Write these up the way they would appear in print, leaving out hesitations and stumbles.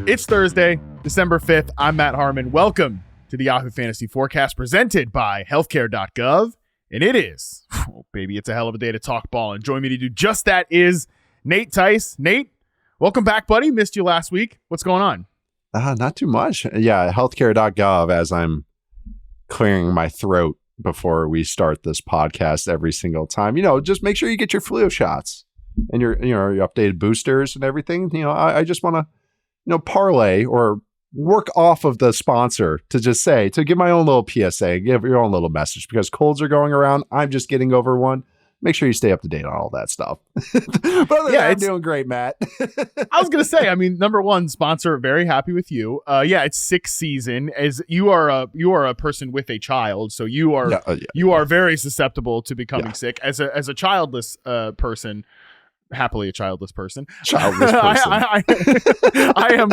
It's Thursday, December 5th. I'm Matt Harmon. Welcome to the Yahoo Fantasy Forecast presented by healthcare.gov. And it is, oh, baby, it's a hell of a day to talk ball. And join me to do just that is Nate Tice. Nate, welcome back, buddy. Missed you last week. What's going on? Not too much. Yeah, healthcare.gov as I'm clearing my throat before we start this podcast every single time. Just make sure you get your flu shots and your updated boosters and everything. I just want to, parlay or work off of the sponsor to just say, to give my own little PSA, give your own little message, because colds are going around. I'm just getting over one. Make sure you stay up to date on all that stuff. But I'm doing great, Matt. I was going to say, number one, sponsor, very happy with you. It's sixth season. As you are a person with a child, so you are very susceptible to becoming sick. As a childless person, happily a childless person. I am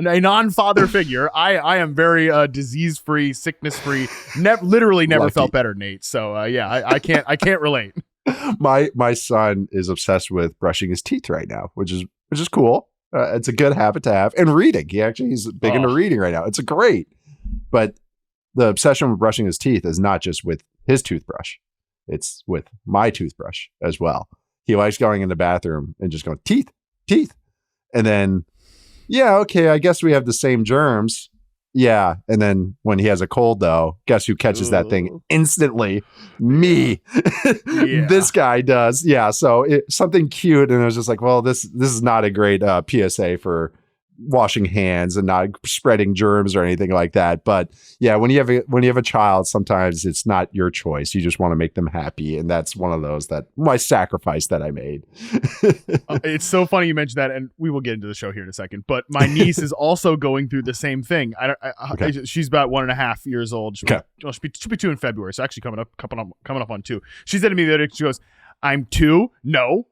a non-father figure. I am very disease-free, sickness-free. Literally never felt better, Nate. So I can't relate. My son is obsessed with brushing his teeth right now, which is cool. It's a good habit to have, and reading. He's big into reading right now. It's great, but the obsession with brushing his teeth is not just with his toothbrush; it's with my toothbrush as well. He likes going in the bathroom and just going, teeth. And then, I guess we have the same germs. Yeah. And then when he has a cold, though, guess who catches that thing instantly? Me. This guy does. Yeah. So something cute. And I was just like, well, this is not a great PSA for washing hands and not spreading germs or anything like that. But yeah, when you have a child, sometimes it's not your choice. You just want to make them happy, and that's one of those my sacrifice that I made. It's so funny you mentioned that, and we will get into the show here in a second. But my niece is also going through the same thing. She's about 1.5 years old. She'll be 2 in February, so actually coming up on 2. She said to me the other day, she goes, "I'm 2. No.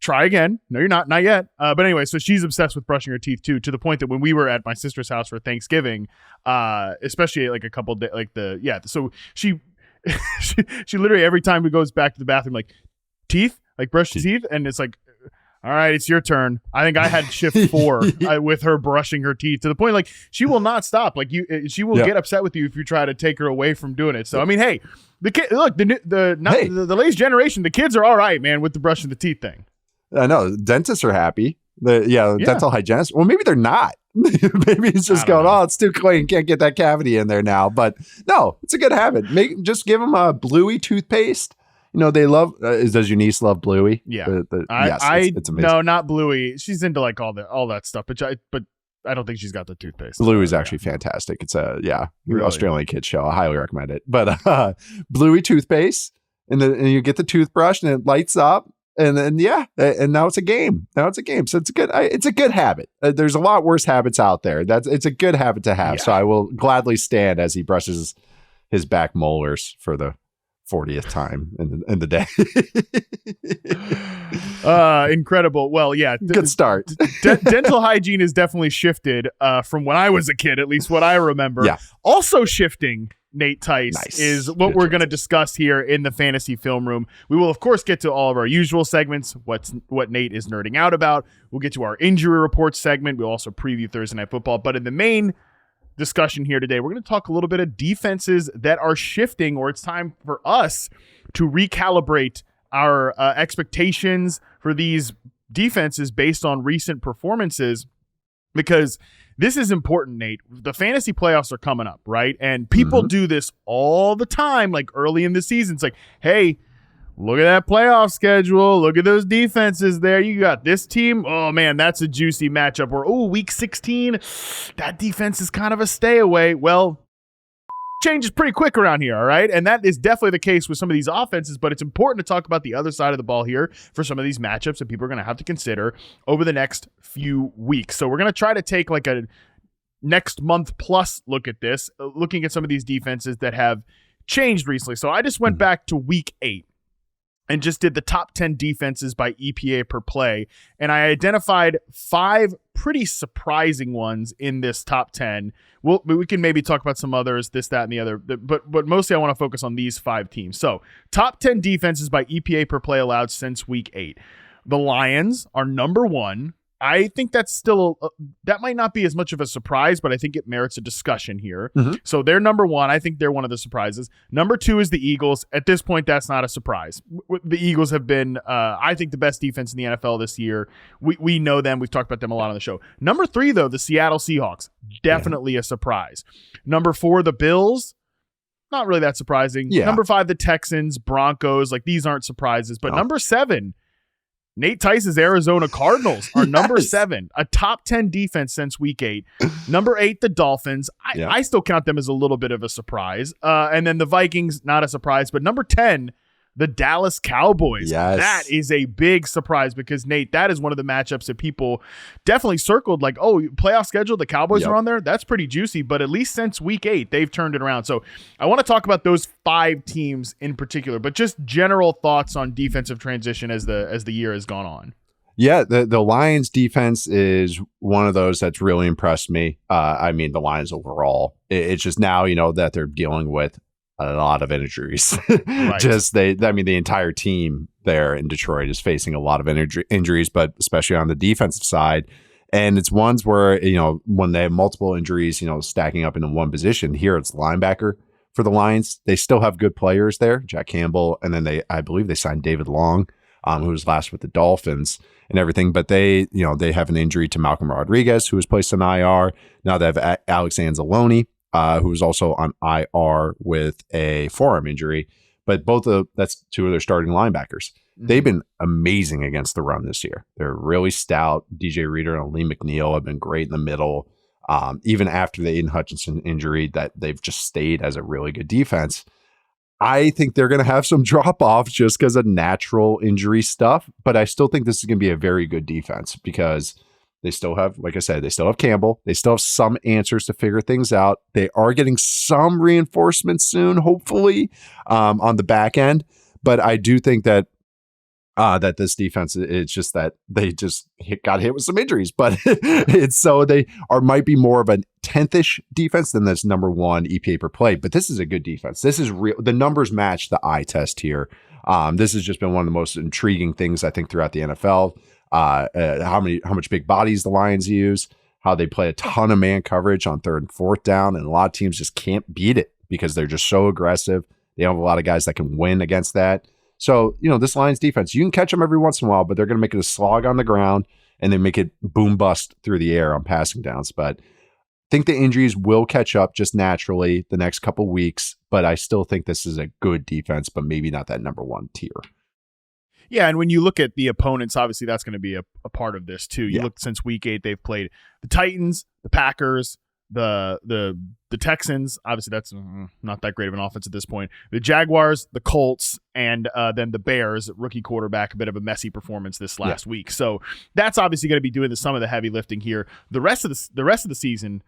Try again. No, you're not yet." But anyway, so she's obsessed with brushing her teeth too, to the point that when we were at my sister's house for Thanksgiving, especially like a couple of days, so she literally every time we goes back to the bathroom, like, teeth, like, brush your teeth, and it's like, all right, it's your turn. I think I had shift 4 with her brushing her teeth, to the point like she will not stop. Like she will get upset with you if you try to take her away from doing it. So I mean, hey, the kid, look, the latest generation, the kids are all right, man, with the brushing the teeth thing. I know dentists are happy. Dental hygienists. Well, maybe they're not. Maybe it's just going, it's too clean. Can't get that cavity in there now. But no, it's a good habit. Just give them a Bluey toothpaste. They love. Does your niece love Bluey? Yeah. Yes, it's amazing. No, not Bluey. She's into like all that stuff. But I don't think she's got the toothpaste. Bluey's actually fantastic. It's really? Australian kids show. I highly recommend it. But Bluey toothpaste, and you get the toothbrush, and it lights up. And then, and now it's a game. So it's a good habit. There's a lot worse habits out there. It's a good habit to have. Yeah. So I will gladly stand as he brushes his back molars for the 40th time in the day. Incredible. Well, yeah. Good start. Dental hygiene has definitely shifted from when I was a kid, at least what I remember. Yeah. Also shifting, Nate Tice, is what we're going to discuss here in the Fantasy Film Room. We will, of course, get to all of our usual segments, what Nate is nerding out about. We'll get to our injury report segment. We'll also preview Thursday Night Football. But in the main discussion here today, we're going to talk a little bit of defenses that are shifting, or it's time for us to recalibrate our expectations for these defenses based on recent performances, because this is important, Nate. The fantasy playoffs are coming up, right? And people do this all the time, like early in the season. It's like, hey, look at that playoff schedule. Look at those defenses there. You got this team. Oh, man, that's a juicy matchup. Or, week 16, that defense is kind of a stay away. Well, changes pretty quick around here, all right? And that is definitely the case with some of these offenses, but it's important to talk about the other side of the ball here for some of these matchups that people are going to have to consider over the next few weeks. So we're going to try to take like a next month plus look at this, looking at some of these defenses that have changed recently. So I just went back to week 8 and just did the top 10 defenses by EPA per play. And I identified 5 pretty surprising ones in this top 10. We can maybe talk about some others, this, that, and the other. But mostly I want to focus on these 5 teams. So top 10 defenses by EPA per play allowed since week 8. The Lions are number 1 I think that's still that might not be as much of a surprise, but I think it merits a discussion here. Mm-hmm. So they're number one. I think they're one of the surprises. Number two is the Eagles. At this point, that's not a surprise. The Eagles have been, I think, the best defense in the NFL this year. We know them. We've talked about them a lot on the show. Number three, though, the Seattle Seahawks, definitely a surprise. Number four, the Bills. Not really that surprising. Yeah. Number five, the Texans, Broncos. Like, these aren't surprises. But number seven, Nate Tice's Arizona Cardinals are number 7, a top 10 defense since week 8. Number 8, the Dolphins. I still count them as a little bit of a surprise. And then the Vikings, not a surprise. But number 10, the Dallas Cowboys. Yes. That is a big surprise because, Nate, that is one of the matchups that people definitely circled like, oh, playoff schedule, the Cowboys are on there. That's pretty juicy. But at least since week 8, they've turned it around. So I want to talk about those 5 teams in particular, but just general thoughts on defensive transition as the year has gone on. Yeah, the Lions defense is one of those that's really impressed me. I mean, the Lions overall. It's just now, that they're dealing with a lot of injuries. Right. The entire team there in Detroit is facing a lot of injuries, but especially on the defensive side. And it's ones where, when they have multiple injuries, stacking up into one position. Here it's linebacker for the Lions. They still have good players there, Jack Campbell. And then I believe they signed David Long, who was last with the Dolphins and everything. But they have an injury to Malcolm Rodriguez, who was placed on IR. Now they have Alex Anzalone, who was also on IR with a forearm injury, but that's 2 of their starting linebackers. Mm-hmm. They've been amazing against the run this year. They're really stout. DJ Reader and Lee McNeil have been great in the middle. Even after the Aiden Hutchinson injury, that they've just stayed as a really good defense. I think they're going to have some drop off just because of natural injury stuff, but I still think this is going to be a very good defense because they still have, like I said, they still have Campbell. They still have some answers to figure things out. They are getting some reinforcements soon, hopefully, on the back end. But I do think that this defense, it's just that they just got hit with some injuries. But they might be more of a 10th-ish defense than this number 1 EPA per play. But this is a good defense. This is real. The numbers match the eye test here. This has just been one of the most intriguing things, I think, throughout the NFL. How much big bodies the Lions use, how they play a ton of man coverage on 3rd and 4th down, and a lot of teams just can't beat it because they're just so aggressive. They have a lot of guys that can win against that. So, this Lions defense, you can catch them every once in a while, but they're going to make it a slog on the ground and then make it boom bust through the air on passing downs. But I think the injuries will catch up just naturally the next couple weeks, but I still think this is a good defense, but maybe not that number 1 tier. Yeah, and when you look at the opponents, obviously that's going to be a part of this too. You look since week 8, they've played the Titans, the Packers, the Texans. Obviously, that's not that great of an offense at this point. The Jaguars, the Colts, and then the Bears. Rookie quarterback, a bit of a messy performance this last week. So that's obviously going to be doing some of the heavy lifting here. The rest of the season,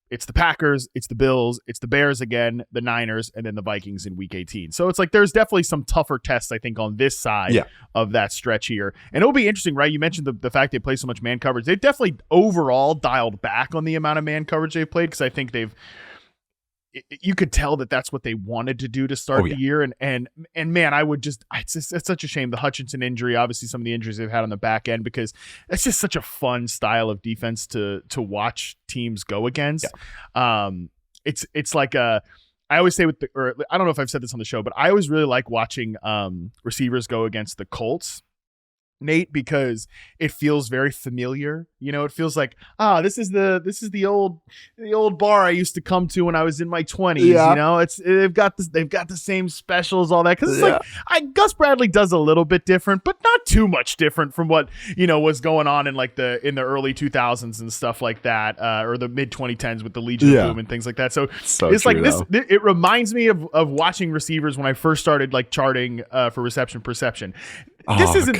it's the Packers, it's the Bills, it's the Bears again, the Niners, and then the Vikings in week 18. So it's like there's definitely some tougher tests, I think, on this side of that stretch here. And it'll be interesting, right? You mentioned the fact they play so much man coverage. They've definitely overall dialed back on the amount of man coverage they've played because I think you could tell that that's what they wanted to do to start the year. And man, it's such a shame. The Hutchinson injury, obviously some of the injuries they've had on the back end, because it's just such a fun style of defense to watch teams go against. Yeah. It's like I always say I don't know if I've said this on the show, but I always really like watching receivers go against the Colts, Nate, because it feels very familiar. It feels like, this is the old bar I used to come to when I was in my 20s. Yeah. They've got the same specials, all that. Because it's Gus Bradley does a little bit different, but not too much different from what was going on in in the early 2000s and stuff like that, or the mid 2010s with the Legion of Boom and things like that. So it's like this. It reminds me of watching receivers when I first started charting for reception perception. This isn't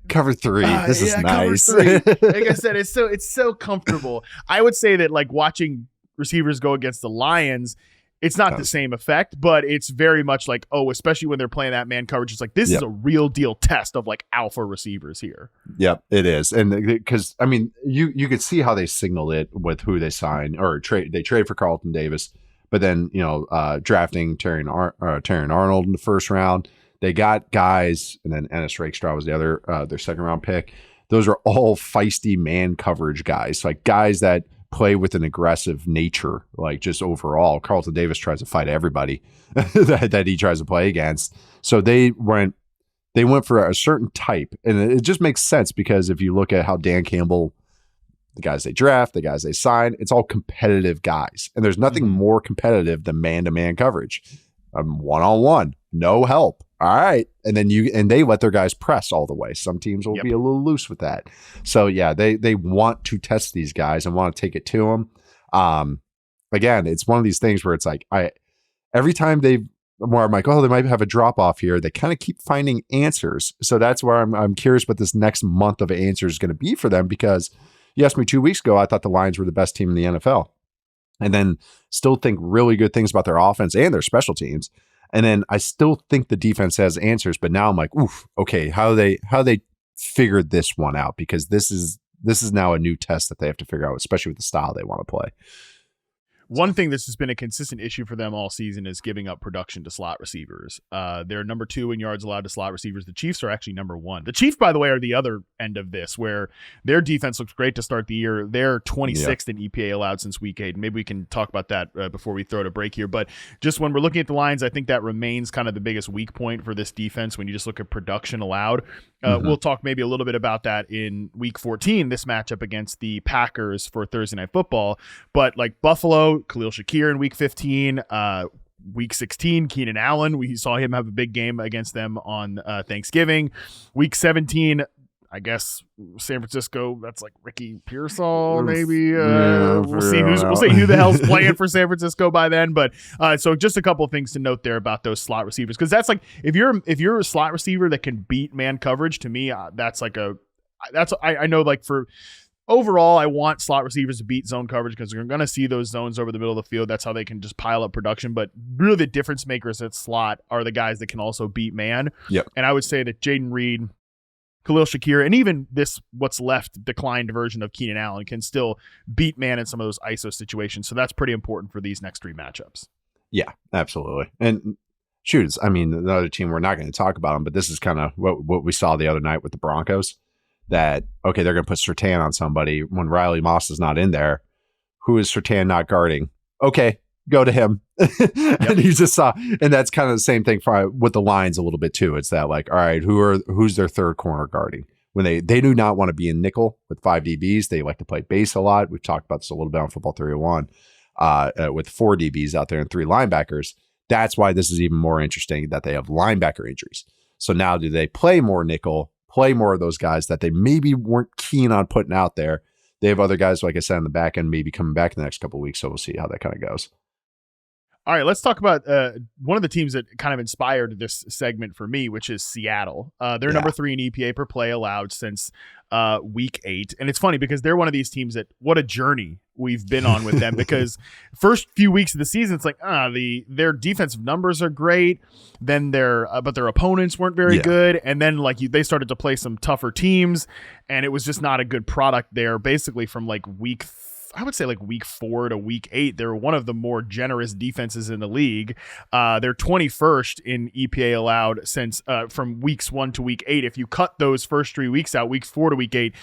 cover 3. This is nice. Cover 3. Like I said, it's so comfortable. I would say that watching receivers go against the Lions, it's not the same effect, but it's very much especially when they're playing that man coverage, it's this is a real deal test of alpha receivers here. Yep, it is. And because you could see how they signaled it with who they sign or trade. They trade for Carlton Davis, but then drafting Terrion Arnold in the first round. They got guys, and then Ennis Rakestraw was the other, their second round pick. those are all feisty man coverage guys, like guys that play with an aggressive nature, like just overall. Carlton Davis tries to fight everybody that he tries to play against. So they went for a certain type, and it just makes sense because if you look at how Dan Campbell, the guys they draft, the guys they sign, it's all competitive guys, and there's nothing more competitive than man-to-man coverage. One-on-one, no help. All right. And then they let their guys press all the way. Some teams will be a little loose with that. So yeah, they want to test these guys and want to take it to them. Again, it's one of these things where it's like, every time where I'm like, oh, they might have a drop off here, they kind of keep finding answers. So that's where I'm curious what this next month of answers is going to be for them, because you asked me 2 weeks ago, I thought the Lions were the best team in the NFL, and then still think really good things about their offense and their special teams. And then I still think the defense has answers, but now I'm like, oof, okay, how they figured this one out, because this is now a new test that they have to figure out, especially with the style they want to play. One thing that's just been a consistent issue for them all season is giving up production to slot receivers. They're number 2 in yards allowed to slot receivers. The Chiefs are actually number 1. The Chiefs, by the way, are the other end of this, where their defense looks great to start the year. They're 26th in EPA allowed since week 8. Maybe we can talk about that before we throw it a break here. But just when we're looking at the Lions, I think that remains kind of the biggest weak point for this defense when you just look at production allowed. We'll talk maybe a little bit about that in week 14, this matchup against the Packers for Thursday Night Football. But like Buffalo, Khalil Shakir in week 15, week 16, Keenan Allen, we saw him have a big game against them on Thanksgiving. Week 17, I guess San Francisco, that's like Ricky Pearsall, maybe. We'll see who the hell's playing for San Francisco by then. But so just a couple of things to note there about those slot receivers, because that's like, if you're a slot receiver that can beat man coverage, to me, I know, like, for overall, I want slot receivers to beat zone coverage because you're going to see those zones over the middle of the field. That's how they can just pile up production. But really, the difference makers at slot are the guys that can also beat man. Yep. And I would say that Jaden Reed, Khalil Shakir, and even this what's left declined version of Keenan Allen can still beat man in some of those ISO situations. So that's pretty important for these next 3 matchups. Yeah, absolutely. And shoot, I mean, the other team, we're not going to talk about them, but this is kind of what we saw the other night with the Broncos. That, okay, they're going to put Surtain on somebody when Riley Moss is not in there. Who is Surtain not guarding? Okay, go to him. And you just saw, and that's kind of the same thing with the Lions a little bit too. It's that, like, all right, who's their third corner guarding? When they do not want to be in nickel with 5 DBs, they like to play base a lot. We've talked about this a little bit on Football 301 with 4 DBs out there and 3 linebackers. That's why this is even more interesting that they have linebacker injuries. So now do they play more nickel? Play more of those guys that they maybe weren't keen on putting out there. They have other guys, like I said, on the back end, maybe coming back in the next couple of weeks. So we'll see how that kind of goes. All right, let's talk about one of the teams that kind of inspired this segment for me, which is Seattle. They're number 3 in EPA per play allowed since week 8. And it's funny because they're one of these teams that, what a journey we've been on with them, because first few weeks of the season, it's like, their defensive numbers are great. Then but their opponents weren't very good. And then they started to play some tougher teams, and it was just not a good product there. Basically from like week 4 to week 8, they're one of the more generous defenses in the league. They're 21st in EPA allowed since from weeks 1 to week 8. If you cut those first 3 weeks out, weeks 4 to week 8,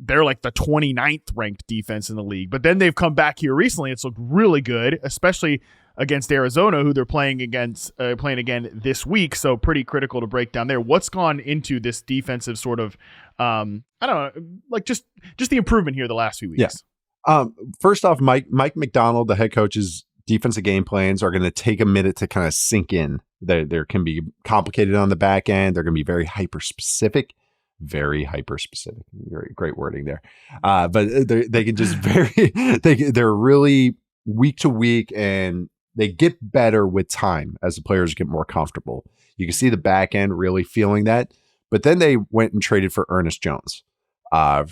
they're like the 29th ranked defense in the league. But then they've come back here recently. It's looked really good, especially against Arizona, who they're playing again this week. So pretty critical to break down there. What's gone into this defensive sort of, I don't know, like just the improvement here the last few weeks? Yeah. First off, Mike McDonald, the head coach's defensive game plans are going to take a minute to kind of sink in. They can be complicated on the back end. They're going to be very hyper specific. Very hyper specific. Very great wording there. But they can just they're really week to week, and they get better with time as the players get more comfortable. You can see the back end really feeling that. But then they went and traded for Ernest Jones,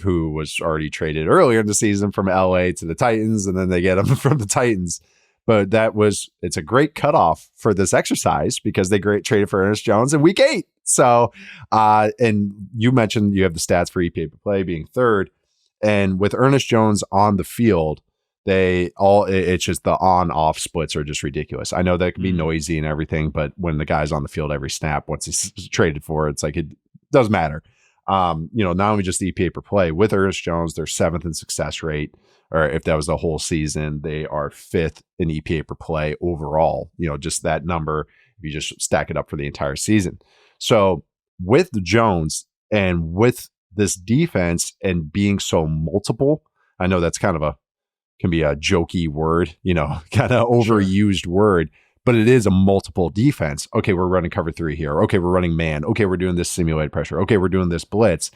who was already traded earlier in the season from LA to the Titans, and then they get him from the Titans. But it's a great cutoff for this exercise because they traded for Ernest Jones in week 8. So, and you mentioned you have the stats for EPA per play being 3rd, and with Ernest Jones on the field, it's just the on-off splits are just ridiculous. I know that can be noisy and everything, but when the guy's on the field every snap, once he's traded for, it's like, it doesn't matter. Not only just the EPA per play with Ernest Jones, they're 7th in success rate, or if that was the whole season, they are 5th in EPA per play overall. Just that number, if you just stack it up for the entire season. So with Jones and with this defense and being so multiple, I know that's kind of can be a jokey word, kind of overused word, but it is a multiple defense. Okay, we're running cover 3 here. Okay, we're running man. Okay, we're doing this simulated pressure. Okay, we're doing this blitz.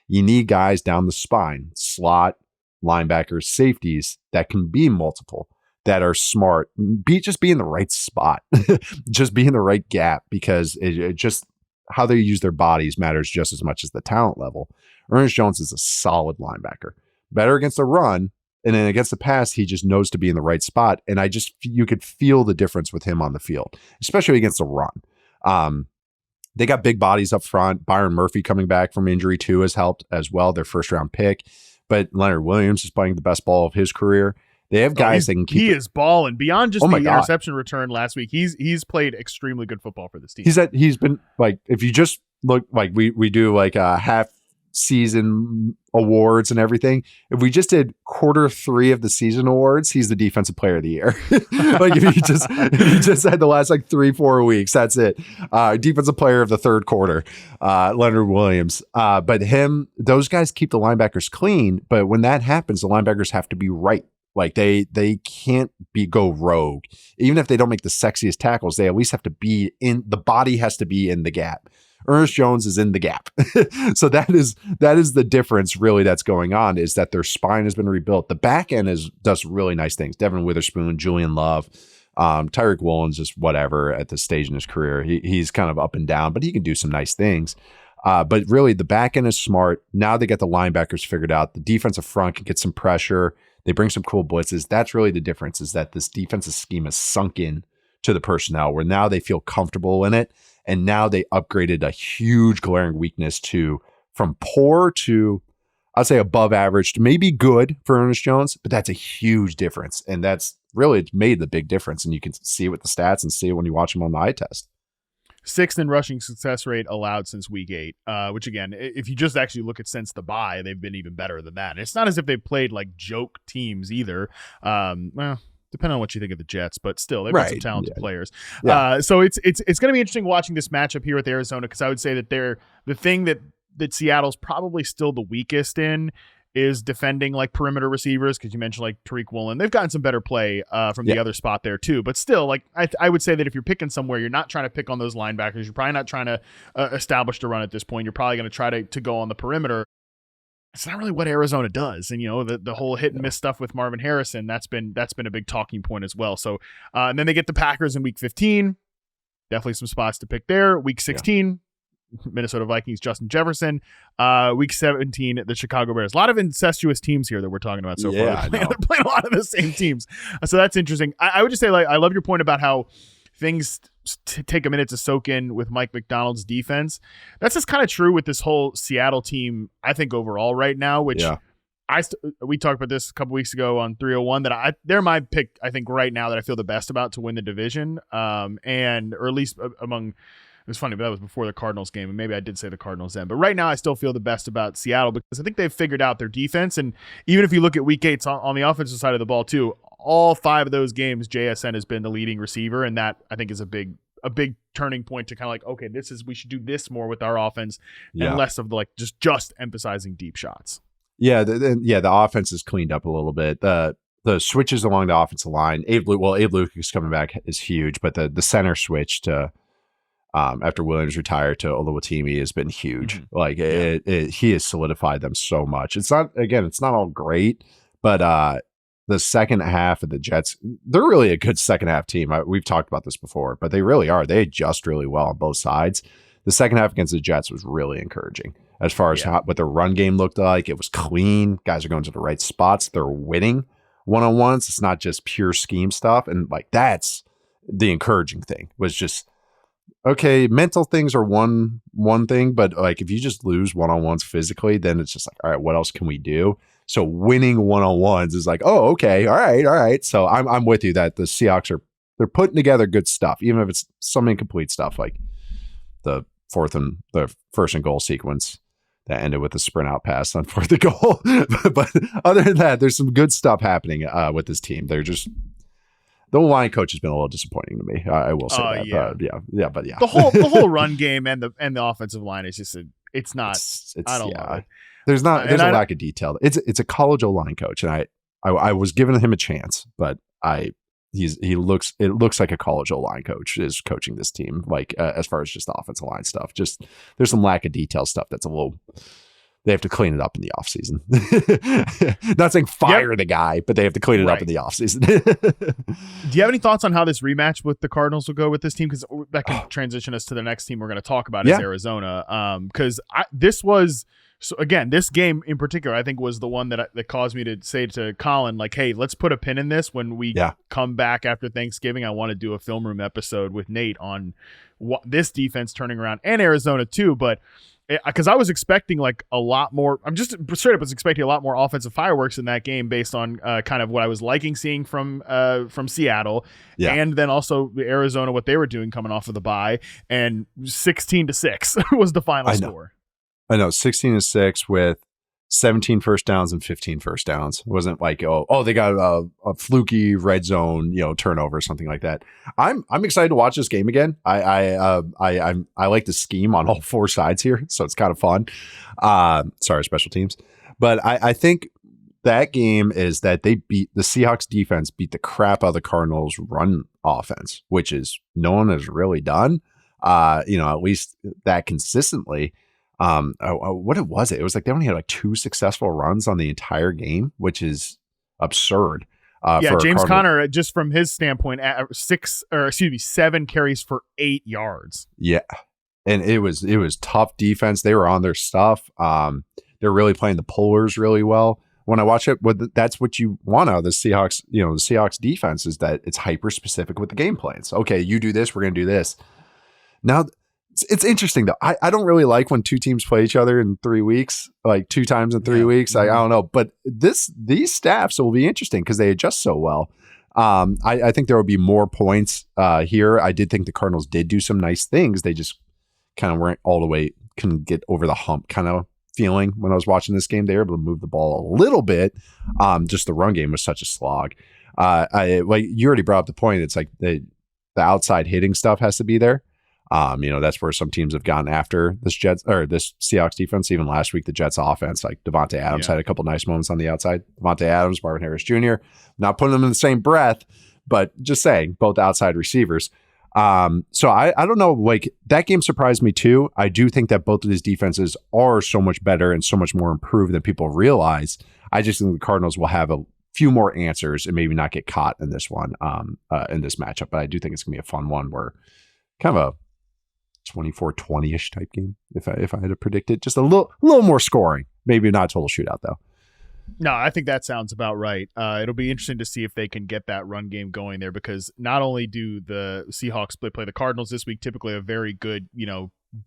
You need guys down the spine, slot, linebackers, safeties that can be multiple, that are smart. Just be in the right spot, just be in the right gap, because it just how they use their bodies matters just as much as the talent level. Ernest Jones is a solid linebacker, better against the run. And then against the pass, he just knows to be in the right spot. And you could feel the difference with him on the field, especially against the run. They got big bodies up front. Byron Murphy coming back from injury too has helped as well, their first round pick. But Leonard Williams is playing the best ball of his career. They have guys that can keep. He is balling beyond just the interception return last week. He's played extremely good football for this team. He's been like, if you just look, like we do like a half season awards and everything. If we just did quarter 3 of the season awards, he's the defensive player of the year. Like if you just had the last like 3-4 weeks, that's it. Defensive player of the third quarter, Leonard Williams. But those guys keep the linebackers clean. But when that happens, the linebackers have to be right. Like they can't go rogue. Even if they don't make the sexiest tackles, they at least have to be the body has to be in the gap. Ernest Jones is in the gap. So that is the difference really that's going on, is that their spine has been rebuilt. The back end does really nice things. Devin Witherspoon, Julian Love, Tyreek Woolen's just whatever at this stage in his career. He's kind of up and down, but he can do some nice things. But really the back end is smart. Now they get the linebackers figured out. The defensive front can get some pressure. They bring some cool blitzes. That's really the difference, is that this defensive scheme is sunk in to the personnel, where now they feel comfortable in it. And now they upgraded a huge glaring weakness from poor to, I'd say, above average to maybe good for Ernest Jones, but that's a huge difference. And that's really made the big difference. And you can see it with the stats and see it when you watch them on the eye test. 6th in rushing success rate allowed since week 8, which again, if you just actually look at since the bye, they've been even better than that. And it's not as if they've played like joke teams either. Depending on what you think of the Jets, but still, they've got some talented players. Yeah. So it's going to be interesting watching this matchup here with Arizona, because I would say that the thing that Seattle's probably still the weakest in is defending like perimeter receivers, because you mentioned like Tyreek Woolen. They've gotten some better play from the other spot there too. But still, like I would say that if you're picking somewhere, you're not trying to pick on those linebackers. You're probably not trying to establish the run at this point. You're probably going to try to go on the perimeter. It's not really what Arizona does. And, the whole hit and miss stuff with Marvin Harrison, that's been a big talking point as well. So, and then they get the Packers in week 15, definitely some spots to pick there. Week 16, Minnesota Vikings, Justin Jefferson. Week 17, the Chicago Bears. A lot of incestuous teams here that we're talking about so far. They're playing a lot of the same teams. So that's interesting. I would just say, like, I love your point about how things take a minute to soak in with Mike McDonald's defense. That's just kind of true with this whole Seattle team, I think, overall right now, which we talked about this a couple weeks ago on 301, that they're my pick, I think, right now that I feel the best about to win the division. Or at least among, it was funny, but that was before the Cardinals game, and maybe I did say the Cardinals then. But right now I still feel the best about Seattle, because I think they've figured out their defense. And even if you look at week 8 on the offensive side of the ball too, all 5 of those games, JSN has been the leading receiver, and that I think is a big turning point to kind of like, okay, we should do this more with our offense and less of the like just emphasizing deep shots. Yeah, the offense is cleaned up a little bit. The switches along the offensive line, Abe Lucas coming back is huge, but the center switch to after Williams retired to Oluwatimi has been huge. Mm-hmm. Like he has solidified them so much. It's not all great, but the second half of the Jets, they're really a good second half team. We've talked about this before, but they really are. They adjust really well on both sides. The second half against the Jets was really encouraging as far as what their run game looked like. It was clean. Guys are going to the right spots. They're winning one-on-ones. It's not just pure scheme stuff. And like, that's the encouraging thing, was just, okay, mental things are one thing, but like if you just lose one-on-ones physically, then it's just like, all right, what else can we do? So winning one-on-ones is like, oh, okay, all right. So I'm with you that the Seahawks they're putting together good stuff, even if it's some incomplete stuff, like the first and goal sequence that ended with a sprint out pass on 4th and goal. But other than that, there's some good stuff happening with this team. They're just the line coach has been a little disappointing to me. I will say that. Yeah. But yeah. The whole run game and the offensive line is just it's not. I don't know. There's a lack of detail. It's a college O-line coach, and I was giving him a chance, but it looks like a college O-line coach is coaching this team, like as far as just the offensive line stuff. Just there's some lack of detail stuff that's a little. They have to clean it up in the offseason. Not saying fire the guy, but they have to clean it up in the offseason. Do you have any thoughts on how this rematch with the Cardinals will go with this team? Because that can transition us to the next team we're going to talk about is Arizona. Because this game in particular, I think was the one that caused me to say to Colin, like, hey, let's put a pin in this when we come back after Thanksgiving. I want to do a film room episode with Nate on this defense turning around and Arizona too. But because I was expecting like a lot more, I'm just straight up was expecting a lot more offensive fireworks in that game based on kind of what I was liking seeing from Seattle, and then also Arizona, what they were doing coming off of the bye, and 16-6 was the final score. I know 16-6 with 17 first downs and 15 first downs. It wasn't like they got a fluky red zone turnover or something like that. I'm excited to watch this game again. I like the scheme on all 4 sides here, so it's kind of fun. Sorry, special teams, but I think that game is that the Seahawks defense beat the crap out of the Cardinals run offense, which is no one has really done. At least that consistently. What was it? It was like they only had like 2 successful runs on the entire game, which is absurd. James Conner, just from his standpoint, 7 carries for 8 yards. Yeah, and it was tough defense. They were on their stuff. They're really playing the pullers really well. When I watch it, that's what you want out of the Seahawks. The Seahawks defense is that it's hyper specific with the game plans. Okay, you do this, we're going to do this. Now. It's interesting though. I don't really like when 2 teams play each other in 3 weeks, like 2 times in 3 weeks. I don't know, but these staffs will be interesting because they adjust so well. I think there will be more points here. I did think the Cardinals did do some nice things. They just kind of weren't all the way, couldn't get over the hump kind of feeling when I was watching this game. They were able to move the ball a little bit. Just the run game was such a slog. Like you already brought up the point. It's like the outside hitting stuff has to be there. That's where some teams have gone after this Seahawks defense. Even last week, the Jets offense, like Devontae Adams had a couple nice moments on the outside. Devontae Adams, Marvin Harris Jr., not putting them in the same breath, but just saying both outside receivers. So I don't know, like that game surprised me too. I do think that both of these defenses are so much better and so much more improved than people realize. I just think the Cardinals will have a few more answers and maybe not get caught in this one, in this matchup. But I do think it's gonna be a fun one where kind of a 24-20-ish type game, if I had to predict it. Just a little more scoring. Maybe not a total shootout, though. No, I think that sounds about right. It'll be interesting to see if they can get that run game going there, because not only do the Seahawks play the Cardinals this week, typically a very good,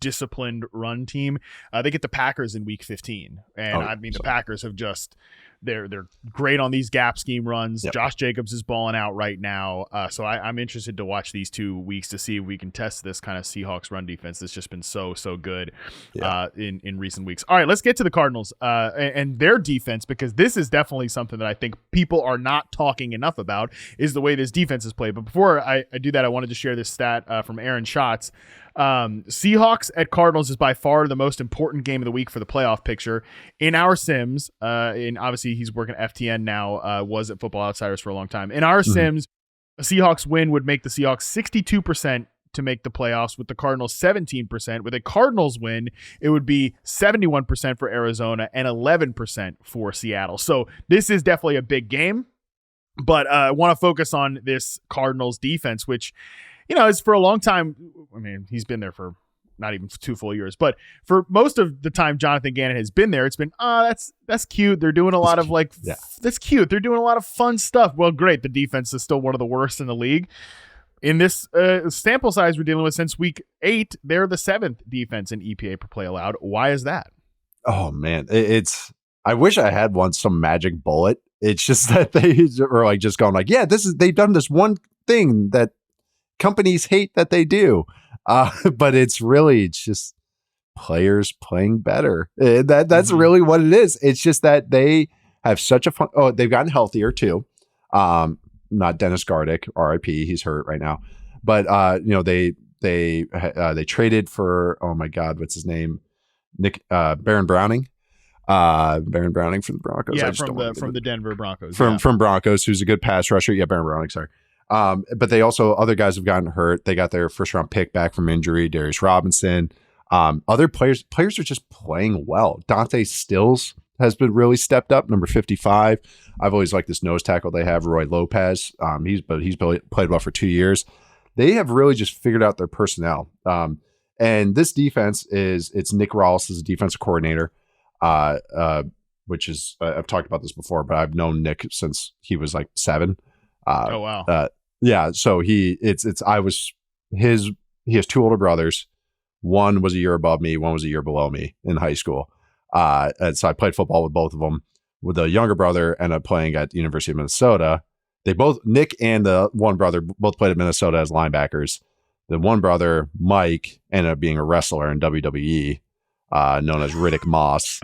disciplined run team. They get the Packers in week 15. And the Packers have just... They're great on these gap scheme runs. Yep. Josh Jacobs is balling out right now. So I'm interested to watch these 2 weeks to see if we can test this kind of Seahawks run defense that's just been so good in recent weeks. All right, let's get to the Cardinals and their defense, because this is definitely something that I think people are not talking enough about, is the way this defense is played. But before I do that, I wanted to share this stat from Aaron Schatz. Seahawks at Cardinals is by far the most important game of the week for the playoff picture in our sims. And obviously he's working at FTN now, was at Football Outsiders for a long time. In our sims, a Seahawks win would make the Seahawks 62% to make the playoffs, with the Cardinals 17%. With a Cardinals win, it would be 71% for Arizona and 11% for Seattle. So this is definitely a big game, but I want to focus on this Cardinals defense, which, is for a long time. I mean, he's been there for not even 2 full years, but for most of the time Jonathan Gannon has been there, it's been, that's cute. They're doing a lot of that's cute. They're doing a lot of fun stuff. Well, great. The defense is still one of the worst in the league. In this sample size we're dealing with since week 8, they're the 7th defense in EPA per play allowed. Why is that? Oh man, I wish I had some magic bullet. It's just that they are like just going like, they've done this one thing that companies hate that they do. But it's just players playing better. That's really what it is. It's just that they have such a fun. Oh, they've gotten healthier too. Not Dennis Gardick, R.I.P. He's hurt right now. But they traded for, oh my God, what's his name? Baron Browning. Baron Browning from the Broncos. Yeah, from the Denver Broncos. From Broncos, who's a good pass rusher. Yeah, Baron Browning, sorry. But they also, other guys have gotten hurt. They got their first round pick back from injury, Darius Robinson. Other players are just playing well. Dante Stills has been really stepped up, number 55. I've always liked this nose tackle they have, Roy Lopez. He's played well for 2 years. They have really just figured out their personnel. And this defense it's Nick Rawls as a defensive coordinator, which is, I've talked about this before, but I've known Nick since he was like 7. Oh, wow. Yeah. So he has 2 older brothers. One was a year above me. One was a year below me in high school. And so I played football with both of them. With the younger brother ended up playing at the University of Minnesota. Nick and the one brother both played at Minnesota as linebackers. The one brother, Mike, ended up being a wrestler in WWE, known as Riddick Moss.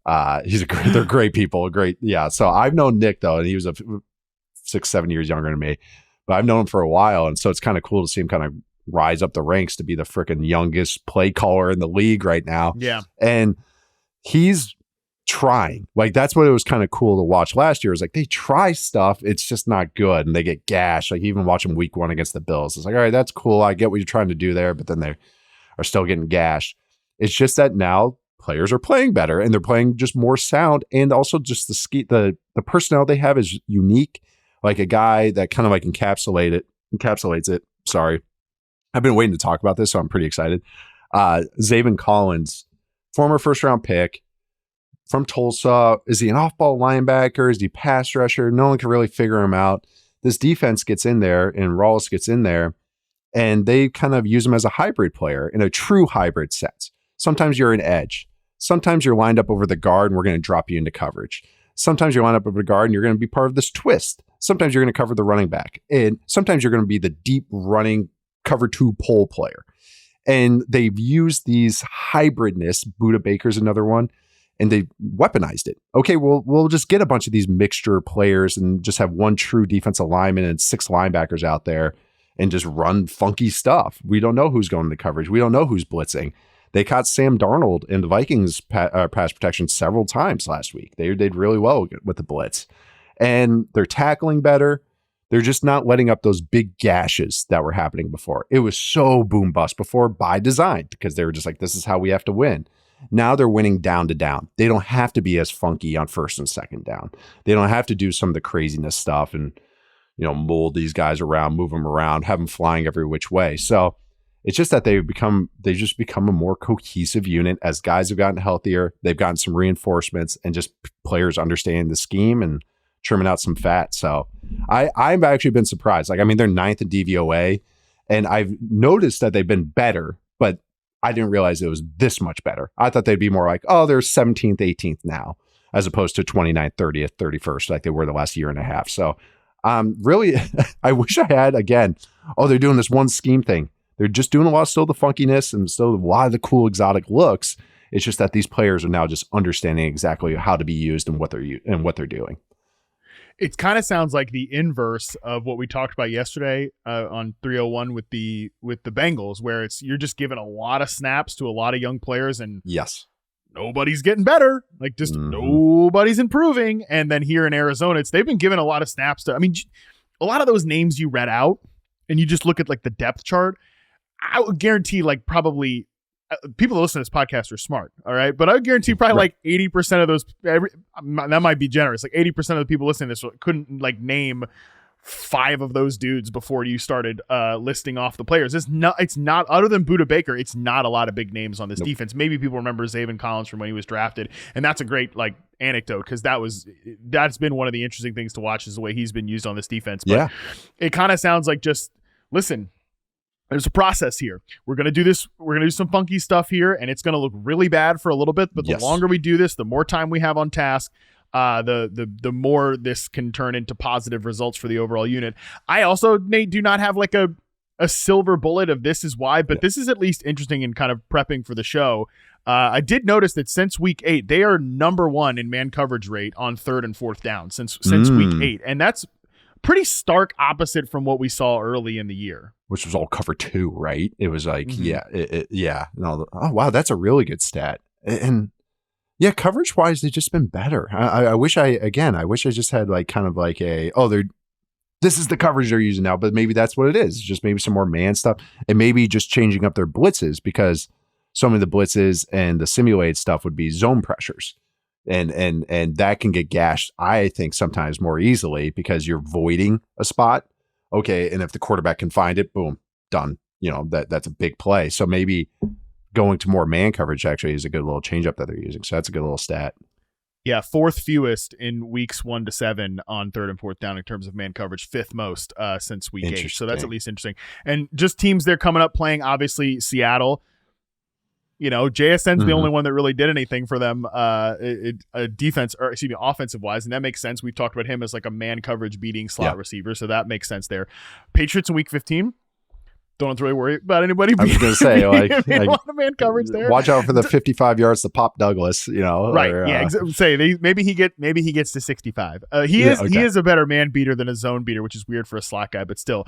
They're great people. Yeah. So I've known Nick though, and he was 6-7 years younger than me, but I've known him for a while. And so it's kind of cool to see him kind of rise up the ranks to be the freaking youngest play caller in the league right now. Yeah. And he's trying. Like, that's what it was kind of cool to watch last year. Is like they try stuff, it's just not good, and they get gashed. Like, even watching week 1 against the Bills, it's like, all right, that's cool, I get what you're trying to do there, but then they are still getting gashed. It's just that now players are playing better, and they're playing just more sound, and also just the personnel they have is unique. Like a guy that kind of like encapsulates it. Sorry, I've been waiting to talk about this, so I'm pretty excited. Zaven Collins, former first round pick from Tulsa. Is he an off-ball linebacker? Is he pass rusher? No one can really figure him out. This defense gets in there, and Rawls gets in there, and they kind of use him as a hybrid player in a true hybrid sense. Sometimes you're an edge. Sometimes you're lined up over the guard, and we're going to drop you into coverage. Sometimes you're lined up over the guard, and you're going to be part of this twist. Sometimes you're going to cover the running back, and sometimes you're going to be the deep running cover 2 pole player. And they've used these hybridness. Buda Baker's another one. And they weaponized it. Okay, we'll just get a bunch of these mixture players and just have one true defensive lineman and 6 linebackers out there and just run funky stuff. We don't know who's going into coverage. We don't know who's blitzing. They caught Sam Darnold in the Vikings pass protection several times last week. They did really well with the blitz. And they're tackling better. They're just not letting up those big gashes that were happening before. It was so boom bust before by design, because they were just like, this is how we have to win. Now they're winning down to down. They don't have to be as funky on first and second down. They don't have to do some of the craziness stuff and, mold these guys around, move them around, have them flying every which way. So it's just that they just become a more cohesive unit as guys have gotten healthier. They've gotten some reinforcements, and just players understanding the scheme and trimming out some fat. So I've actually been surprised. Like, I mean, they're 9th in DVOA, and I've noticed that they've been better, but I didn't realize it was this much better. I thought they'd be more like, oh, they're 17th, 18th now, as opposed to 29th, 30th, 31st, like they were the last year and a half. So really, I wish I had, again, they're doing this one scheme thing. They're just doing a lot of still the funkiness and still a lot of the cool exotic looks. It's just that these players are now just understanding exactly how to be used and what they're doing. It kind of sounds like the inverse of what we talked about yesterday on 301 with the Bengals, where you're just giving a lot of snaps to a lot of young players, and yes, nobody's getting better. Like, just nobody's improving. And then here in Arizona, they've been given a lot of snaps to. I mean, a lot of those names you read out, and you just look at like the depth chart. I would guarantee, like, probably people that listen to this podcast are smart, all right? But I would guarantee probably like 80% of those, that might be generous, like 80% of the people listening to this couldn't like name 5 of those dudes before you started listing off the players. It's not other than Buda Baker, it's not a lot of big names on this defense. Maybe people remember Zaven Collins from when he was drafted, and that's a great like anecdote, because that's been one of the interesting things to watch, is the way he's been used on this defense. But it kind of sounds like, just listen, there's a process here. We're going to do this. We're going to do some funky stuff here, and it's going to look really bad for a little bit. But the longer we do this, the more time we have on task, the more this can turn into positive results for the overall unit. I also, Nate, do not have like a silver bullet of this is why, but this is at least interesting in kind of prepping for the show. I did notice that since week 8, they are number 1 in man coverage rate on 3rd and 4th down since week 8. And that's pretty stark opposite from what we saw early in the year. Which was all cover 2, right? It was like, No, oh, wow, that's a really good stat. And yeah, coverage wise, they've just been better. I wish I just had like kind of like this is the coverage they're using now, but maybe that's what it is. Just maybe some more man stuff and maybe just changing up their blitzes, because so many of the blitzes and the simulated stuff would be zone pressures. And that can get gashed, I think, sometimes more easily because you're voiding a spot. Okay. And if the quarterback can find it, boom, done. That's a big play. So maybe going to more man coverage actually is a good little change up that they're using. So that's a good little stat. Yeah, 4th fewest in weeks 1 to 7 on 3rd and 4th down in terms of man coverage, 5th most since week 8. So that's at least interesting. And just teams they're coming up playing, obviously Seattle. JSN's the only one that really did anything for them offensive wise, and that makes sense. We've talked about him as like a man coverage beating slot receiver, so that makes sense there. Patriots in week 15. Don't have to really worry about anybody. I was going to say, like a lot of man coverage there. Watch out for the 55 yards to Pop Douglas, Right. Or, maybe he gets to 65. He is a better man beater than a zone beater, which is weird for a slot guy, but still.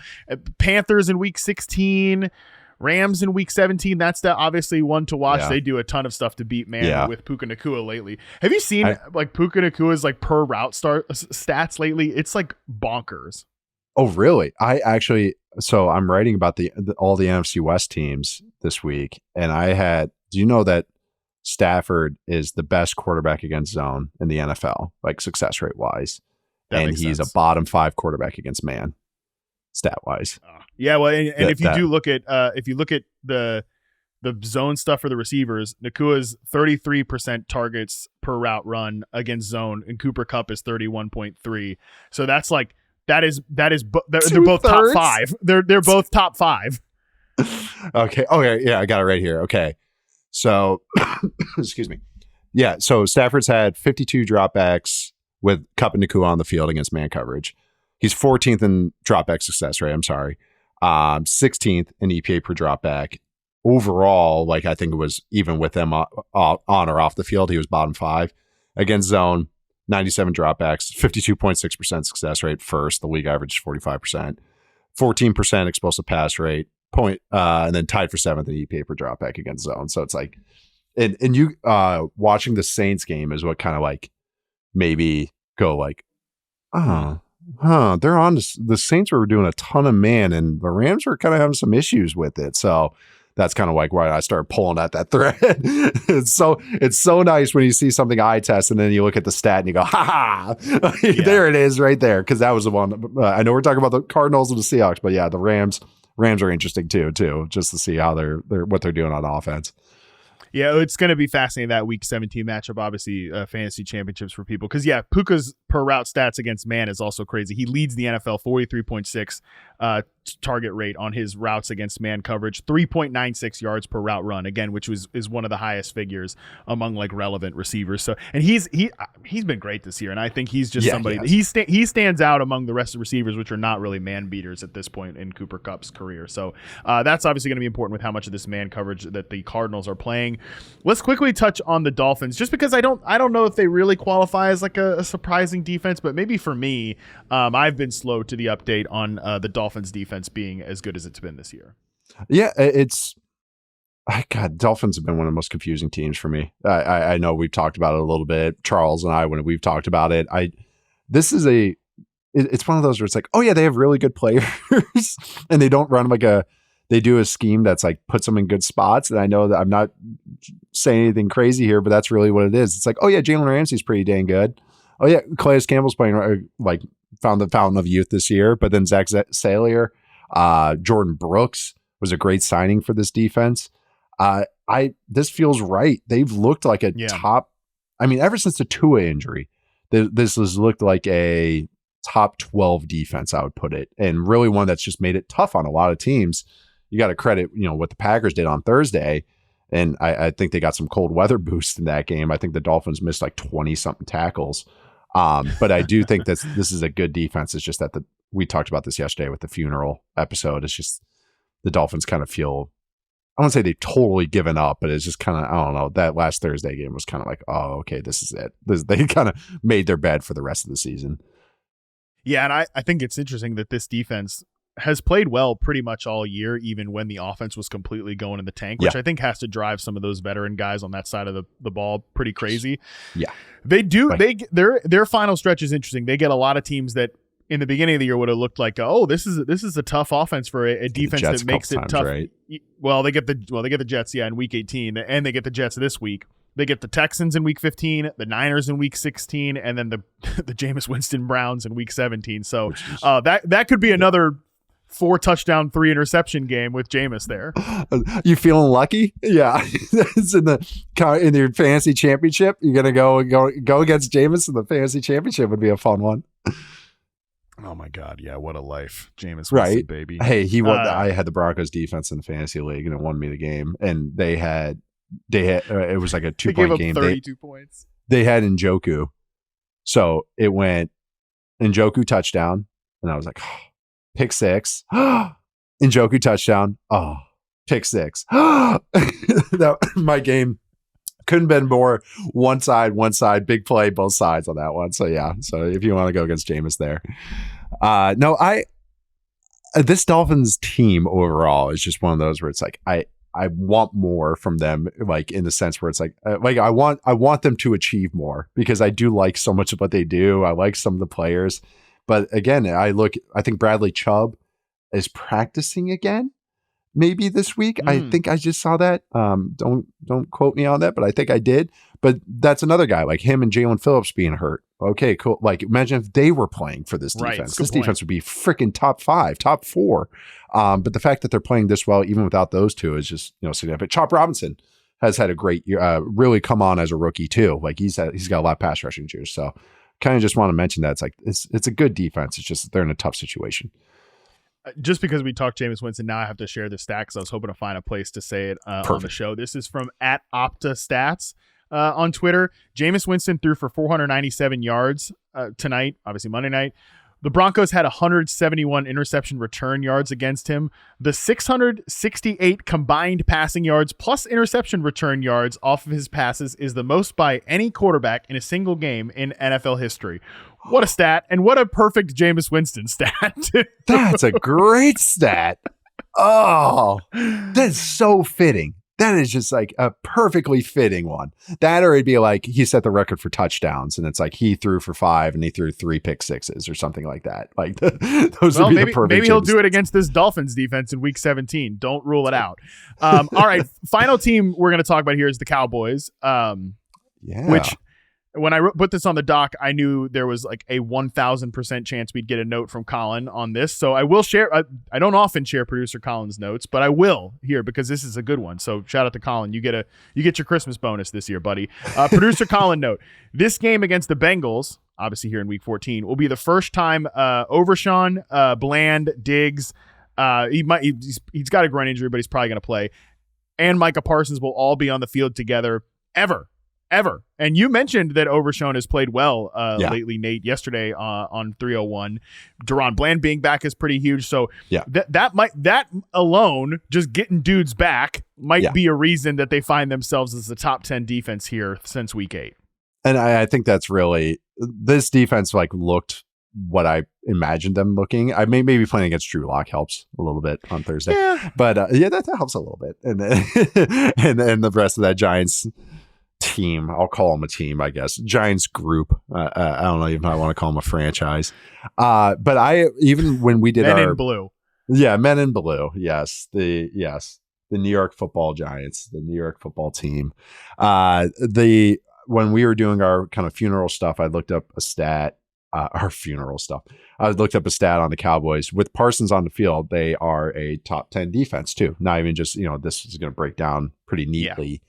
Panthers in week 16, Rams in week 17. That's obviously one to watch. Yeah. They do a ton of stuff to beat man with Puka Nacua lately. Have you seen Puka Nacua's like per route stats lately? It's like bonkers. Oh, really? So I'm writing about all the NFC West teams this week, and do you know that Stafford is the best quarterback against zone in the NFL, like success rate wise, and he's a bottom 5 quarterback against man, stat wise. Yeah, well, and if you look at the zone stuff for the receivers, Nakua's 33% targets per route run against zone, and Cooper Kupp is 31.3. So that's like. They're both top 5. They're both top 5. Okay. Yeah, I got it right here. Okay. So, excuse me. Yeah. So Stafford's had 52 dropbacks with Kupp and Nacua on the field against man coverage. He's 14th in dropback success rate. I'm sorry. 16th in EPA per dropback. Overall, like I think it was even with them on or off the field, he was bottom 5 against zone. 97 dropbacks, 52.6% success rate first. The league average is 45%, 14% explosive pass rate, and then tied for 7th in EPA per dropback against zone. So it's like, and you watching the Saints game is what kind of like maybe go like, they're on the Saints were doing a ton of man, and the Rams were kind of having some issues with it. So that's kind of like why I started pulling at that thread. It's so nice when you see something eye test and then you look at the stat and you go, ha ha, there it is right there. Cause that was the one. I know we're talking about the Cardinals and the Seahawks, but yeah, the Rams are interesting too, just to see how what they're doing on offense. Yeah, it's going to be fascinating, that week 17 matchup, obviously fantasy championships for people. Because, yeah, Puka's per route stats against man is also crazy. He leads the NFL 43.6 target rate on his routes against man coverage, 3.96 yards per route run, again, which is one of the highest figures among like relevant receivers. So, and he's been great this year, and I think he's just somebody he stands out among the rest of the receivers, which are not really man beaters at this point in Cooper Kupp's career. So that's obviously going to be important with how much of this man coverage that the Cardinals are playing. Let's quickly touch on the Dolphins, just because I don't know if they really qualify as like a surprising defense, but maybe for me, I've been slow to the update on the Dolphins defense being as good as it's been this year. Yeah, Dolphins have been one of the most confusing teams for me. I know we've talked about it a little bit, Charles and I, when we've talked about it. It's one of those where it's like, oh yeah, they have really good players and they don't run they do a scheme that's like puts them in good spots. And I know that I'm not saying anything crazy here, but that's really what it is. It's like, oh yeah, Jalen Ramsey's pretty dang good. Oh yeah, Calais Campbell's playing like found the fountain of youth this year, but then Zach Salier, Jordan Brooks was a great signing for this defense. This feels right. They've looked like a top. I mean, ever since the Tua injury, this has looked like a top 12 defense, I would put it, and really one that's just made it tough on a lot of teams. You got to credit, what the Packers did on Thursday, and I think they got some cold weather boost in that game. I think the Dolphins missed like 20 something tackles. But I do think this is a good defense. It's just that we talked about this yesterday with the funeral episode. It's just the Dolphins kind of feel I won't say they've totally given up, but it's just kind of, I don't know. That last Thursday game was kind of like, oh, okay, this is it. They kind of made their bed for the rest of the season. Yeah, and I think it's interesting that this defense has played well pretty much all year, even when the offense was completely going in the tank, which I think has to drive some of those veteran guys on that side of the ball pretty crazy. Yeah. They do. Right. Their final stretch is interesting. They get a lot of teams that in the beginning of the year would have looked like, oh, this is a tough offense for a defense that makes it tough. Right? Well, they get the Jets, in week 18, and they get the Jets this week. They get the Texans in week 15, the Niners in week 16, and then the Jameis Winston Browns in week 17. So that could be another 4 touchdown, 3 interception game with Jameis there. You feeling lucky? Yeah. It's in your fantasy championship. You're gonna go against Jameis in the fantasy championship would be a fun one. Oh my God. Yeah. What a life. Jameis Winston, right, baby. Hey, he won. I had the Broncos defense in the fantasy league and it won me the game. And they had it was like a 2-point game. 32 points. They had Njoku. So it went Njoku touchdown. And I was like, oh, pick 6. Njoku touchdown. Oh, pick 6. My game couldn't been more one side, big play, both sides on that one. So yeah. So if you want to go against Jameis there. This Dolphins team overall is just one of those where it's like, I want more from them, like in the sense where it's like I want them to achieve more because I do like so much of what they do. I like some of the players, but again, I think Bradley Chubb is practicing again. Maybe this week. I think I just saw that. Don't quote me on that, but I think I did. But that's another guy like him and Jalen Phillips being hurt. Okay, cool. Like imagine if they were playing for this defense. Right, this defense would be freaking top 5, top 4. But the fact that they're playing this well, even without those two, is just significant. Chop Robinson has had a great year. Really come on as a rookie too. Like he's got a lot of pass rushing juice. So kind of just want to mention that it's a good defense. It's just they're in a tough situation. Just because we talked Jameis Winston, now I have to share the stat because I was hoping to find a place to say it on the show. This is from @OptaStats on Twitter. Jameis Winston threw for 497 yards tonight, obviously Monday night. The Broncos had 171 interception return yards against him. The 668 combined passing yards plus interception return yards off of his passes is the most by any quarterback in a single game in NFL history. What a stat, and what a perfect Jameis Winston stat. That's a great stat. Oh, that's so fitting. That is just like a perfectly fitting one. That or it'd be like he set the record for touchdowns, and it's like he threw for 5 and he threw 3 pick sixes or something like that. Like those would be the perfect. Maybe he'll do it against this Dolphins defense in week 17. Don't rule it out. All right, final team we're going to talk about here is the Cowboys. Which when I put this on the doc, I knew there was like a 1,000% chance we'd get a note from Colin on this. So I will share. I don't often share producer Colin's notes, but I will here because this is a good one. So shout out to Colin. You get your Christmas bonus this year, buddy. Producer Colin note: this game against the Bengals, obviously here in week 14, will be the first time Overshawn, Bland, Diggs, he's got a groin injury, but he's probably going to play, and Micah Parsons will all be on the field together ever. And you mentioned that Overshawn has played well lately, Nate, yesterday on 301. Deron Bland being back is pretty huge. So that alone, just getting dudes back, might be a reason that they find themselves as the top 10 defense here since week 8. And I think that's really, this defense looked what I imagined them looking. I maybe playing against Drew Lock helps a little bit on Thursday. But that helps a little bit. And then the rest of that Giants team, I'll call them a team, I guess. Giants group. I don't know if I want to call them a franchise. But even when we did Men in Blue. Yeah, Men in Blue. Yes. The New York Football Giants, the New York football team. When we were doing our kind of funeral stuff, I looked up a stat. Our funeral stuff. I looked up a stat on the Cowboys. With Parsons on the field, they are a top 10 defense too. Not even just, this is going to break down pretty neatly.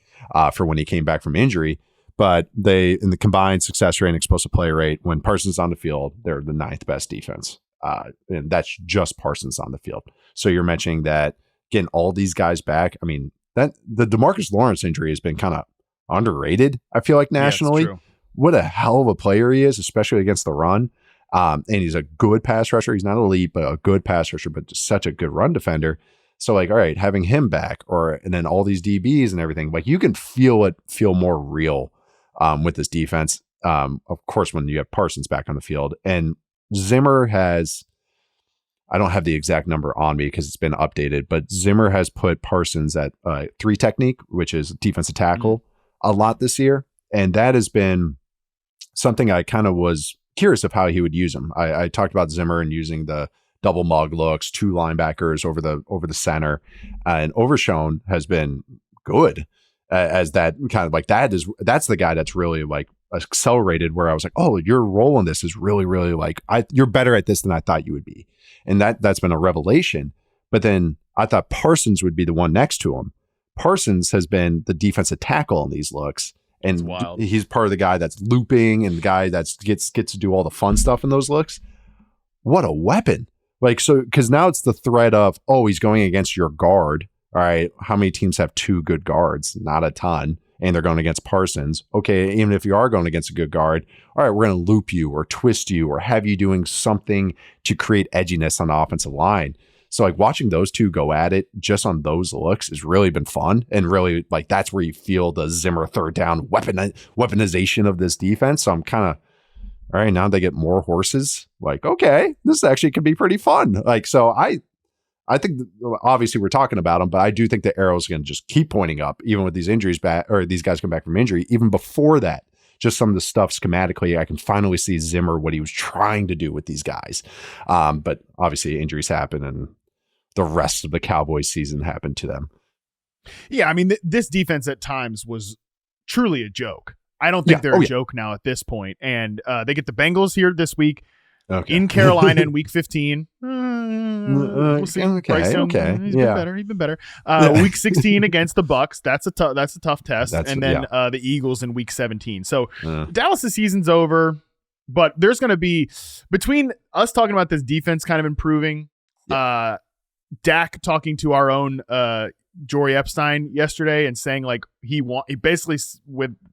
For when he came back from injury, but they in the combined success rate and explosive play rate when Parsons on the field, they're the 9th best defense, and that's just Parsons on the field. So you're mentioning that getting all these guys back. I mean, that the DeMarcus Lawrence injury has been kind of underrated. I feel like nationally, what a hell of a player he is, especially against the run. And he's a good pass rusher. He's not elite, but a good pass rusher, but just such a good run defender. So like, all right, having him back and then all these DBs and everything, like you can feel more real with this defense. Of course, when you have Parsons back on the field, and Zimmer I don't have the exact number on me because it's been updated, but Zimmer has put Parsons at 3 technique, which is defensive tackle, a lot this year. And that has been something I kind of was curious of how he would use him. I talked about Zimmer and using the double mug looks, 2 linebackers over the center, and Overshown has been good as that kind of like that's the guy that's really like accelerated, where I was like, oh, your role in this is really, really like you're better at this than I thought you would be. And that's been a revelation. But then I thought Parsons would be the one next to him. Parsons has been the defensive tackle in these looks. And he's part of the guy that's looping and the guy that gets to do all the fun stuff in those looks. What a weapon. Like, so, because now it's the threat of, oh, he's going against your guard. All right, how many teams have 2 good guards? Not a ton. And they're going against Parsons. Okay, even if you are going against a good guard, all right, we're going to loop you or twist you or have you doing something to create edginess on the offensive line. So like watching those two go at it just on those looks has really been fun. And really like that's where you feel the Zimmer third down weaponization of this defense. So I'm kind of, all right, now they get more horses. Like, okay, this actually could be pretty fun. Like, so I think obviously we're talking about them, but I do think the arrow's going to just keep pointing up, even with these injuries back, or these guys come back from injury. Even before that, just some of the stuff schematically, I can finally see Zimmer, what he was trying to do with these guys. But obviously injuries happen and the rest of the Cowboys season happened to them. Yeah. I mean, this defense at times was truly a joke. I don't think they're a joke now at this point. And they get the Bengals here this week. Okay. In Carolina in week 15. We'll see. Okay. He's been better. Week 16 against the Bucks. That's a tough test. And then the Eagles in week 17. So Dallas' season's over, but there's going to be, between us talking about this defense kind of improving, Dak talking to our own Jory Epstein yesterday and saying like he basically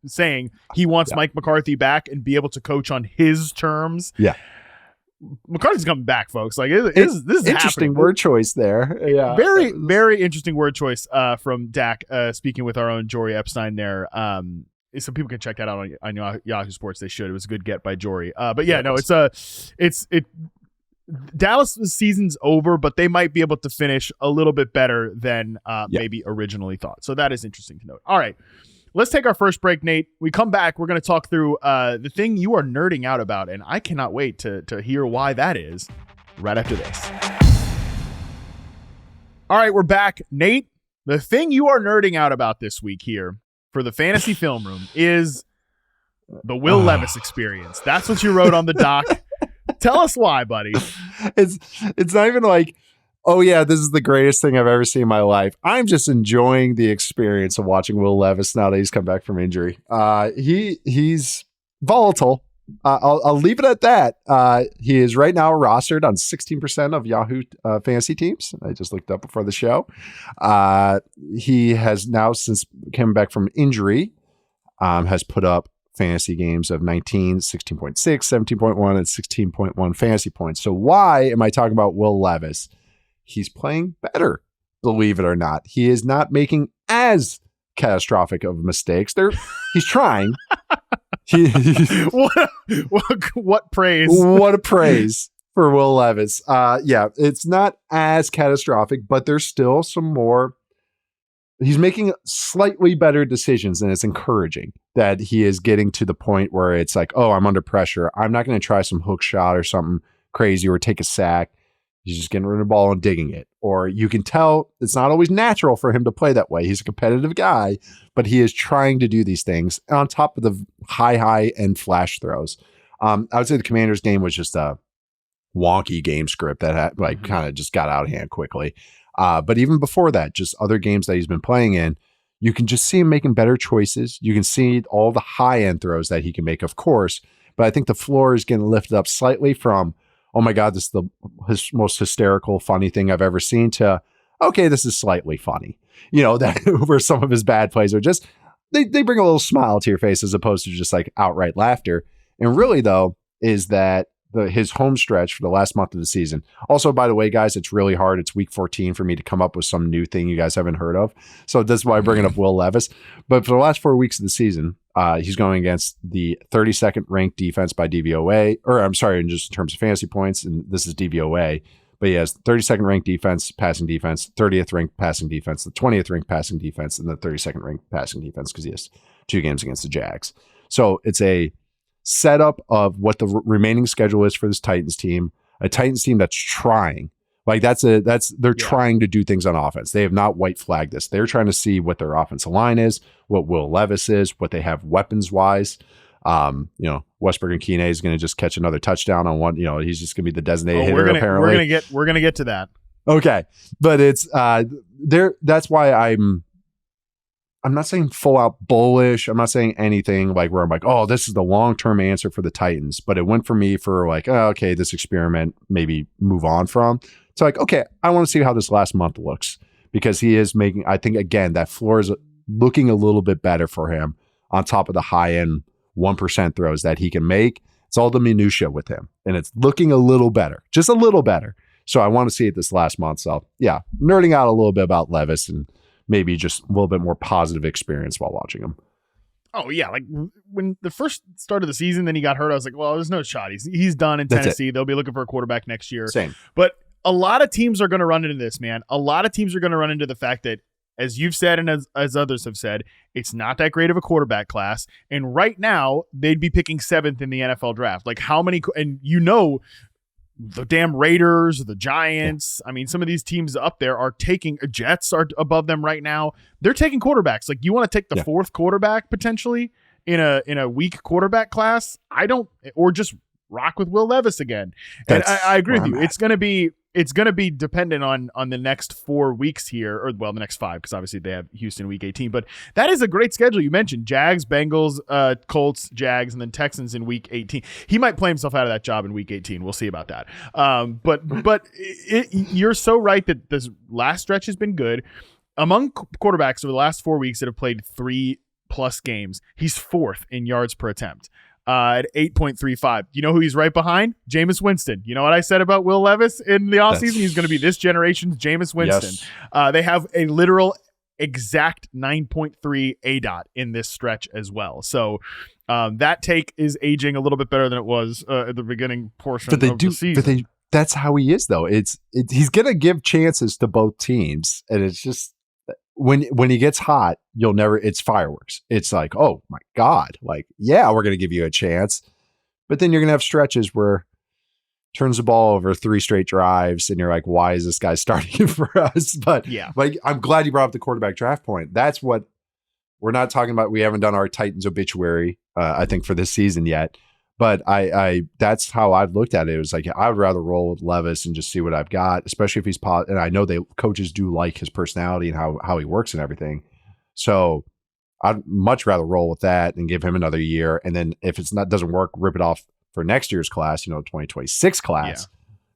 saying he wants Mike McCarthy back and be able to coach on his terms. Yeah. McCarthy's coming back, folks. Like this is interesting happening. Word choice there. Yeah, very, very interesting word choice from Dak. Speaking with our own Jory Epstein there. So people can check that out on Yahoo Sports. They should. It was a good get by Jory. But yeah, no, it's Dallas' season's over, but they might be able to finish a little bit better than maybe originally thought. So that is interesting to note. All right. Let's take our first break, Nate. We come back. We're going to talk through the thing you are nerding out about, and I cannot wait to hear why that is right after this. All right, we're back. Nate, the thing you are nerding out about this week here for the Fantasy Film Room is the Will Levis experience. That's what you wrote on the doc. Tell us why, buddy. It's not even like, oh yeah, this is the greatest thing I've ever seen in my life. I'm just enjoying the experience of watching Will Levis now that he's come back from injury. He's volatile. I'll leave it at that. He is right now rostered on 16% of Yahoo fantasy teams. I just looked up before the show. He has now, since coming back from injury, has put up fantasy games of 19, 16.6, 17.1, and 16.1 fantasy points. So why am I talking about Will Levis? He's playing better, believe it or not. He is not making as catastrophic of mistakes. He's trying. What praise. What a praise for Will Levis. It's not as catastrophic, but there's still some more. He's making slightly better decisions, and it's encouraging that he is getting to the point where it's like, oh, I'm under pressure. I'm not going to try some hook shot or something crazy or take a sack. He's just getting rid of the ball and digging it. Or you can tell it's not always natural for him to play that way. He's a competitive guy, but he is trying to do these things on top of the high end flash throws. I would say the Commanders game was just a wonky game script that had, kind of just got out of hand quickly. But even before that, just other games that he's been playing in, you can just see him making better choices. You can see all the high end throws that he can make, of course. But I think the floor is getting lifted up slightly from, oh my God, this is the most hysterical, funny thing I've ever seen, to, okay, this is slightly funny. You know, that where some of his bad plays are just, they bring a little smile to your face as opposed to just like outright laughter. And really, though, is that his home stretch for the last month of the season. Also, by the way, guys, it's really hard. It's week 14 for me to come up with some new thing you guys haven't heard of. So that's why I'm bringing up Will Levis. But for the last 4 weeks of the season, he's going against the 32nd ranked defense by DVOA, or I'm sorry, in just in terms of fantasy points, and this is DVOA. But he has 32nd ranked defense, passing defense, 30th ranked passing defense, the 20th ranked passing defense, and the 32nd ranked passing defense because he has 2 games against the Jags. So it's a setup of what the remaining schedule is for this Titans team, a Titans team that's trying. Like they're trying to do things on offense. They have not white flagged this. They're trying to see what their offensive line is, what Will Levis is, what they have weapons wise. Westbrook and Keenan is going to just catch another touchdown on one. He's just going to be the designated hitter. Apparently, we're gonna get to that. Okay, but it's there. That's why I'm not saying full out bullish. I'm not saying anything like where I'm like, oh, this is the long-term answer for the Titans. But it went for me for like, oh, okay, this experiment, maybe move on from. So like, okay, I want to see how this last month looks because he is making, I think, again, that floor is looking a little bit better for him on top of the high-end 1% throws that he can make. It's all the minutia with him. And it's looking a little better, just a little better. So I want to see it this last month. So yeah, nerding out a little bit about Levis and maybe just a little bit more positive experience while watching him. Oh, yeah. Like when the first start of the season, then he got hurt. I was like, well, there's no shot. He's done in Tennessee. They'll be looking for a quarterback next year. Same. But a lot of teams are going to run into this, man. A lot of teams are going to run into the fact that, as you've said and as others have said, it's not that great of a quarterback class. And right now, they'd be picking 7th in the NFL draft. Like how many – and the damn Raiders, the Giants. I mean, some of these teams up there are taking Jets are above them right now. They're taking quarterbacks. Like you want to take the 4th quarterback potentially in a weak quarterback class. Or just rock with Will Levis again. And I agree with you. It's gonna be dependent on the next 4 weeks here, or the next 5, because obviously they have Houston week 18. But that is a great schedule. You mentioned Jags, Bengals, Colts, Jags, and then Texans in week 18. He might play himself out of that job in week 18. We'll see about that. But you're so right that this last stretch has been good. Among quarterbacks over the last 4 weeks that have played 3+ games, he's 4th in yards per attempt. At 8.35. You know who he's right behind? Jameis Winston. You know what I said about Will Levis in the offseason? He's going to be this generation's Jameis Winston. Yes. They have a literal exact 9.3 ADOT in this stretch as well. So that take is aging a little bit better than it was at the beginning portion of the season. That's how he is, though. He's going to give chances to both teams, and it's just when he gets hot, it's fireworks. It's like, oh my God, like, yeah, we're going to give you a chance. But then you're going to have stretches where turns the ball over 3 straight drives and you're like, why is this guy starting for us? But yeah, like, I'm glad you brought up the quarterback draft point. That's what we're not talking about. We haven't done our Titans obituary, I think, for this season yet. But I that's how I've looked at it. It was like, I'd rather roll with Levis and just see what I've got, especially if he's and I know coaches do like his personality and how he works and everything. So I'd much rather roll with that and give him another year. And then if doesn't work, rip it off for next year's class, 2026 class.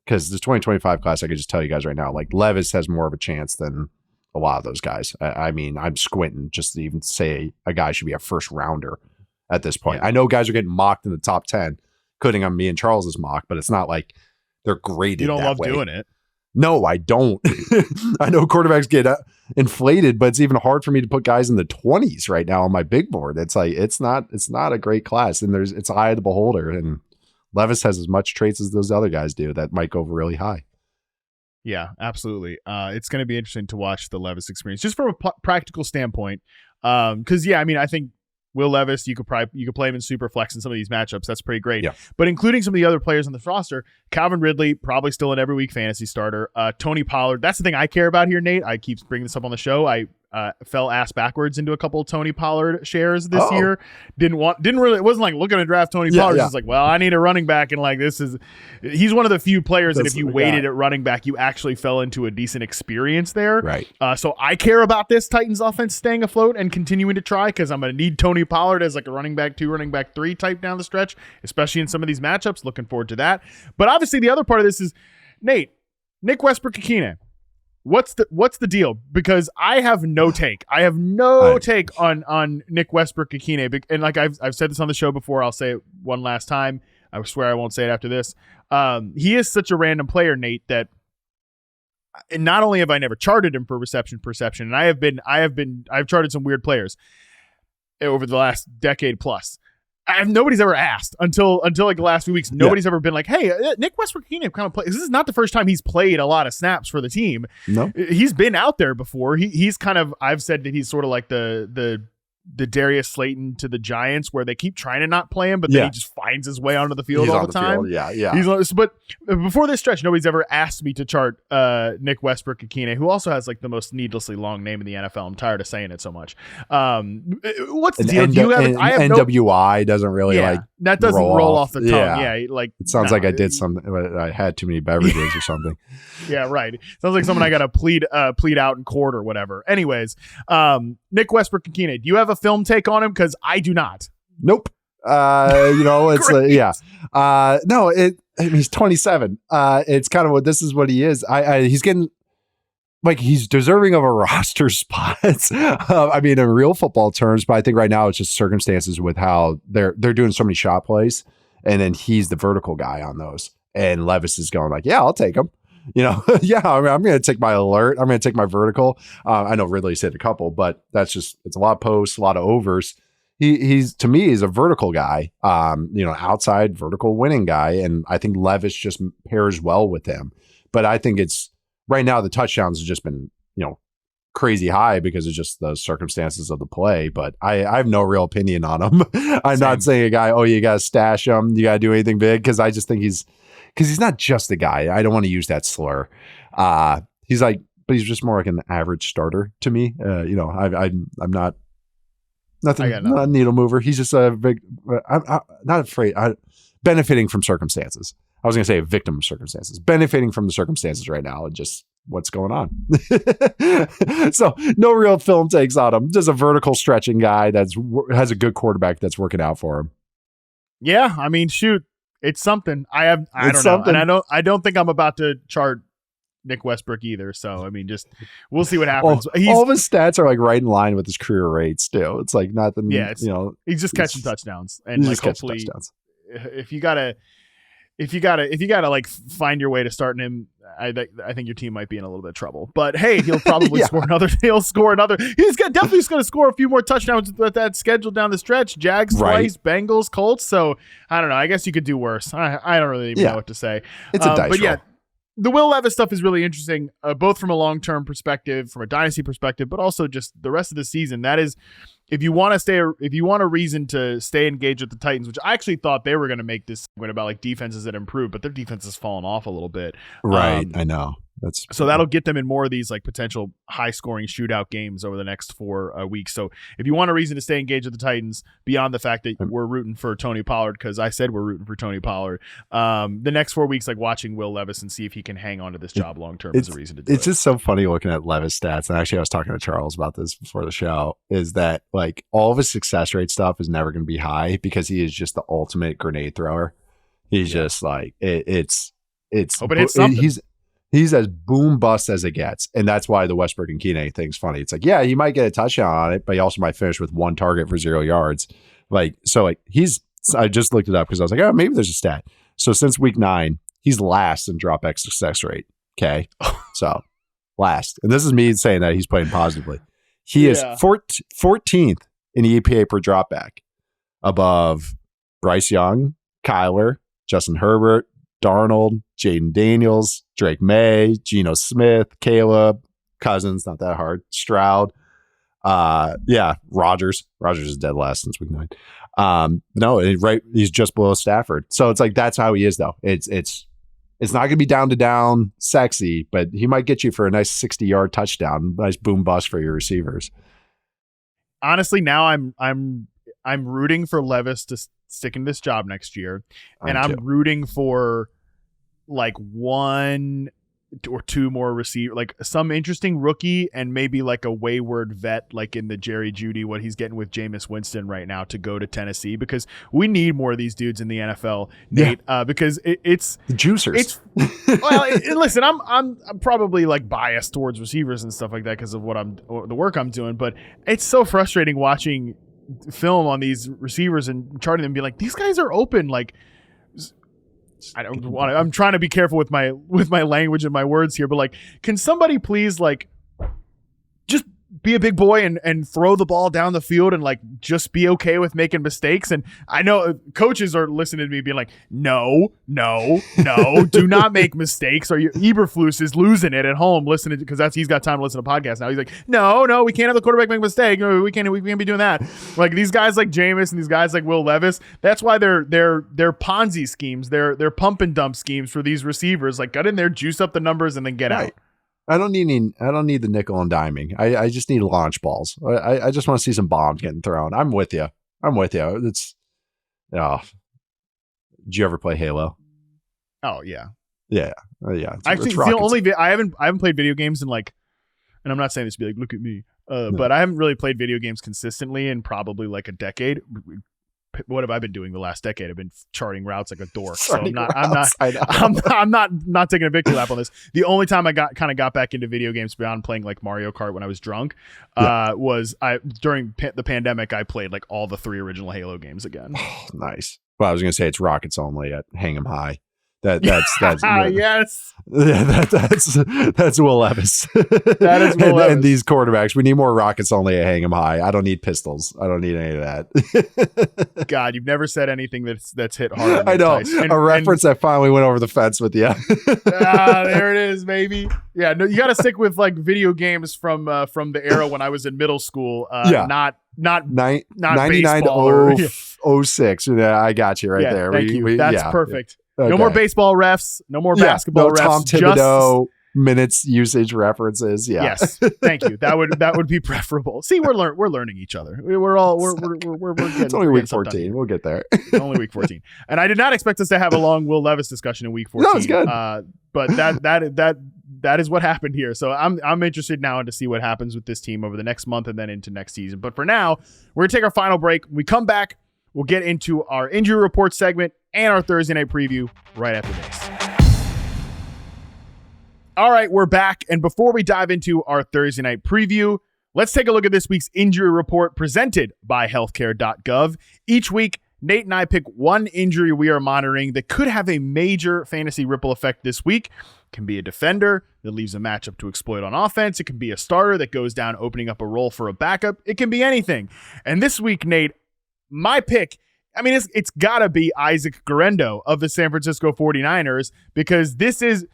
Because the 2025 class, I could just tell you guys right now, like Levis has more of a chance than a lot of those guys. I mean, I'm squinting just to even say a guy should be a first rounder at this point. I know guys are getting mocked in the top 10, including on me and Charles's mock, but it's not like they're graded. You don't love doing it. No, I don't. I know quarterbacks get inflated, but it's even hard for me to put guys in the 20s right now on my big board. It's like, it's not a great class, and it's eye of the beholder. And Levis has as much traits as those other guys do that might go really high. Yeah, absolutely. It's going to be interesting to watch the Levis experience just from a practical standpoint. Because I think Will Levis, you could play him in super flex in some of these matchups. That's pretty great. Yeah. But including some of the other players on the roster, Calvin Ridley, probably still an every week fantasy starter. Tony Pollard, that's the thing I care about here, Nate. I keep bringing this up on the show. I fell ass backwards into a couple of Tony Pollard shares this year. It wasn't like looking to draft Tony Pollard. It's like, well, I need a running back, and like he's one of the few players that if you waited at running back, you actually fell into a decent experience there. Right. So I care about this Titans offense staying afloat and continuing to try, because I'm going to need Tony Pollard as like a running back 2, running back 3 type down the stretch, especially in some of these matchups. Looking forward to that. But obviously the other part of this is, Nate, Nick Westbrook-Ikhine. What's the deal? Because I have no take. I have no take on Nick Westbrook-Ikhine. And like I've said this on the show before, I'll say it one last time. I swear I won't say it after this. He is such a random player, Nate, that not only have I never charted him for reception perception, and I've charted some weird players over the last decade plus. Nobody's ever asked until like the last few weeks. Nobody's ever been like, "Hey, Nick Westbrook-Ikhine kind of play." This is not the first time he's played a lot of snaps for the team. No, he's been out there before. He's kind of. I've said that he's sort of like the Darius Slayton to the Giants, where they keep trying to not play him, but then he just finds his way onto the field all the time. Field. Yeah. But before this stretch, nobody's ever asked me to chart Nick Westbrook-Ikhine, who also has like the most needlessly long name in the NFL. I'm tired of saying it so much. What's the deal? Do you have? I have NWI doesn't really like that doesn't roll off the tongue. Yeah, like it sounds like I did something. I had too many beverages or something. Yeah, right. Sounds like someone I got to plead out in court or whatever. Anyways, Nick Westbrook-Ikhine, do you have a film take on him? Because I do not. Nope. It's no. He's 27. It's kind of this is what he is. He's getting like he's deserving of a roster spot. In real football terms, but I think right now it's just circumstances with how they're doing so many shot plays, and then he's the vertical guy on those, and Levis is going like, yeah, I'll take him. I'm going to take my alert. I'm going to take my vertical. I know Ridley's hit a couple, but it's a lot of posts, a lot of overs. He's to me, he's a vertical guy, outside vertical winning guy. And I think Levis just pairs well with him. But I think it's right now, the touchdowns have just been, crazy high because of just the circumstances of the play. But I have no real opinion on him. I'm not saying a guy, you got to stash him. You got to do anything big. Cause I just think because he's not just a guy. I don't want to use that slur. He's just more like an average starter to me. I'm not not a needle mover. He's just a big. I'm not afraid. Benefiting from circumstances. I was going to say a victim of circumstances. Benefiting from the circumstances right now and just what's going on. So no real film takes on him. Just a vertical stretching guy has a good quarterback that's working out for him. Yeah, shoot. It's something. I don't know. And I don't think I'm about to chart Nick Westbrook either. So, we'll see what happens. All of his stats are like right in line with his career rates too. It's like nothing, he's just catching touchdowns. And like, hopefully if you gotta like find your way to starting him, I think your team might be in a little bit of trouble. But hey, he'll probably score another. He's definitely going to score a few more touchdowns with that schedule down the stretch. Jags twice, Bengals, Colts. So I don't know. I guess you could do worse. I don't really even know what to say. It's a dice roll. Yeah, the Will Levis stuff is really interesting, both from a long-term perspective, from a dynasty perspective, but also just the rest of the season. That is, if you want a reason to stay engaged with the Titans, which I actually thought they were going to make this segment about like defenses that improve, but their defense has fallen off a little bit. Right. I know. So that'll get them in more of these like potential high scoring shootout games over the next 4 weeks. So if you want a reason to stay engaged with the Titans beyond the fact that we're rooting for Tony Pollard, because I said we're rooting for Tony Pollard, the next 4 weeks, like watching Will Levis and see if he can hang on to this job long term is a reason to do it. It's just so funny looking at Levis stats. And actually I was talking to Charles about this before the show, is that like all of his success rate stuff is never going to be high because he is just the ultimate grenade thrower. He's just like He's as boom bust as it gets. And that's why the Westbrook-Ikhine thing's funny. It's like, yeah, he might get a touchdown on it, but he also might finish with 1 target for 0 yards. I just looked it up because I was like, maybe there's a stat. So since week 9, he's last in dropback success rate. Okay. So last. And this is me saying that he's playing positively. He is 14th in EPA per dropback, above Bryce Young, Kyler, Justin Herbert, Darnold, Jaden Daniels, Drake May, Geno Smith, Caleb, Cousins, not that hard, Stroud. Rodgers. Rodgers is dead last since week 9. He's just below Stafford. So it's like that's how he is though. It's not going to be down sexy, but he might get you for a nice 60-yard touchdown, nice boom bust for your receivers. Honestly, now I'm rooting for Levis to stick in this job next year, and I'm rooting for like 1 or 2 more receiver, like some interesting rookie and maybe like a wayward vet, like in the Jerry Jeudy, what he's getting with Jameis Winston right now, to go to Tennessee, because we need more of these dudes in the NFL, Nate. Because it's the juicers. Listen, I'm probably like biased towards receivers and stuff like that because of the work I'm doing, but it's so frustrating watching film on these receivers and charting them and be like, these guys are open like I don't want to, I'm trying to be careful with my language and my words here, but like, can somebody please like just be a big boy and throw the ball down the field and like just be okay with making mistakes? And I know coaches are listening to me being like, no, do not make mistakes. Or Eberflus is losing it at home listening because he's got time to listen to podcasts now. He's like, no, we can't have the quarterback make a mistake. No, we can't be doing that. Like these guys like Jameis and these guys like Will Levis, that's why they're Ponzi schemes. They're pump and dump schemes for these receivers. Like get in there, juice up the numbers, and then get out. I don't need the nickel and diming. I just need launch balls. I just want to see some bombs getting thrown. I'm with you. It's did you ever play Halo? Oh yeah. Yeah. Actually, it's the only I haven't played video games in like, and I'm not saying this to be like, look at me. But I haven't really played video games consistently in probably like a decade. What have I been doing the last decade? I've been charting routes like a dork. So I'm not taking a victory lap on this. The only time I got back into video games beyond playing like Mario Kart when I was drunk was during the pandemic. I played like all the 3 original Halo games again. Oh, nice. Well, I was going to say it's Rockets only at Hang 'em High. That's yes. Yeah, that's Will Levis. That is Will Levis. And these quarterbacks, we need more Rockets only at Hang 'em High. I don't need pistols. I don't need any of that. God, you've never said anything that's hit hard. I know. A reference that finally went over the fence with you. There it is, baby. Yeah, no, you got to stick with like video games from the era when I was in middle school. Not 99 to 06. Yeah, I got you right there. Thank you. That's perfect. Okay. No more baseball refs. No more basketball refs. Tom Thibodeau minutes usage references. Yeah. Yes. Thank you. That would be preferable. See, we're learning each other. We're getting. It's only week 14. We'll get there. Only week 14. And I did not expect us to have a long Will Levis discussion in week 14. No, it's good. But that is what happened here. So I'm interested now to see what happens with this team over the next month and then into next season. But for now, we're gonna take our final break. When we come back, we'll get into our injury report segment and our Thursday night preview right after this. All right, we're back. And before we dive into our Thursday night preview, let's take a look at this week's injury report presented by healthcare.gov. Each week, Nate and I pick one injury we are monitoring that could have a major fantasy ripple effect this week. It can be a defender that leaves a matchup to exploit on offense. It can be a starter that goes down opening up a role for a backup. It can be anything. And this week, Nate, my pick, I mean, it's got to be Isaac Guerendo of the San Francisco 49ers, because this is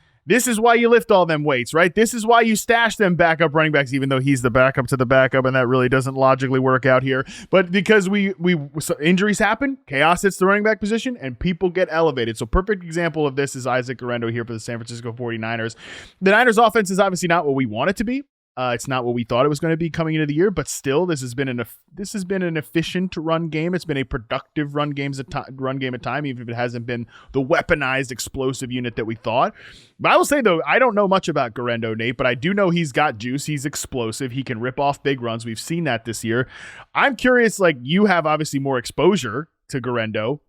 why you lift all them weights, right? This is why you stash them backup running backs, even though he's the backup to the backup, and that really doesn't logically work out here. But because so injuries happen, chaos hits the running back position, and people get elevated. So perfect example of this is Isaac Guerendo here for the San Francisco 49ers. The Niners offense is obviously not what we want it to be. It's not what we thought it was going to be coming into the year, but still, this has been an efficient run game. It's been a productive run game at time, even if it hasn't been the weaponized explosive unit that we thought. But I will say, though, I don't know much about Guerendo, Nate, but I do know he's got juice. He's explosive. He can rip off big runs. We've seen that this year. I'm curious, like, you have obviously more exposure to Guerendo.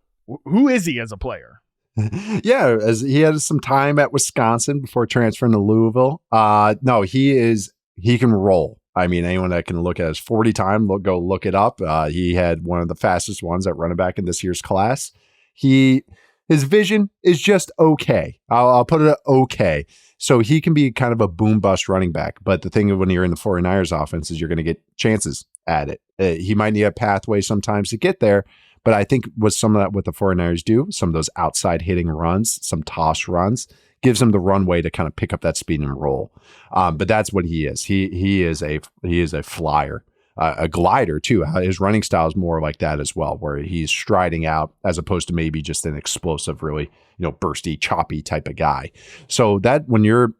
Who is he as a player? Yeah, as he had some time at Wisconsin before transferring to Louisville. No, he can roll. I mean, anyone that can look at his 40 time, go look it up. He had one of the fastest ones at running back in this year's class. His vision is just okay. I'll put it at okay. So he can be kind of a boom bust running back. But the thing when you're in the 49ers offense is you're going to get chances at it. He might need a pathway sometimes to get there. But I think what the 49ers do, some of those outside hitting runs, some toss runs, gives him the runway to kind of pick up that speed and roll. But that's what he is. He is a flyer, a glider too. His running style is more like that as well, where he's striding out as opposed to maybe just an explosive, really, bursty, choppy type of guy. So that when you're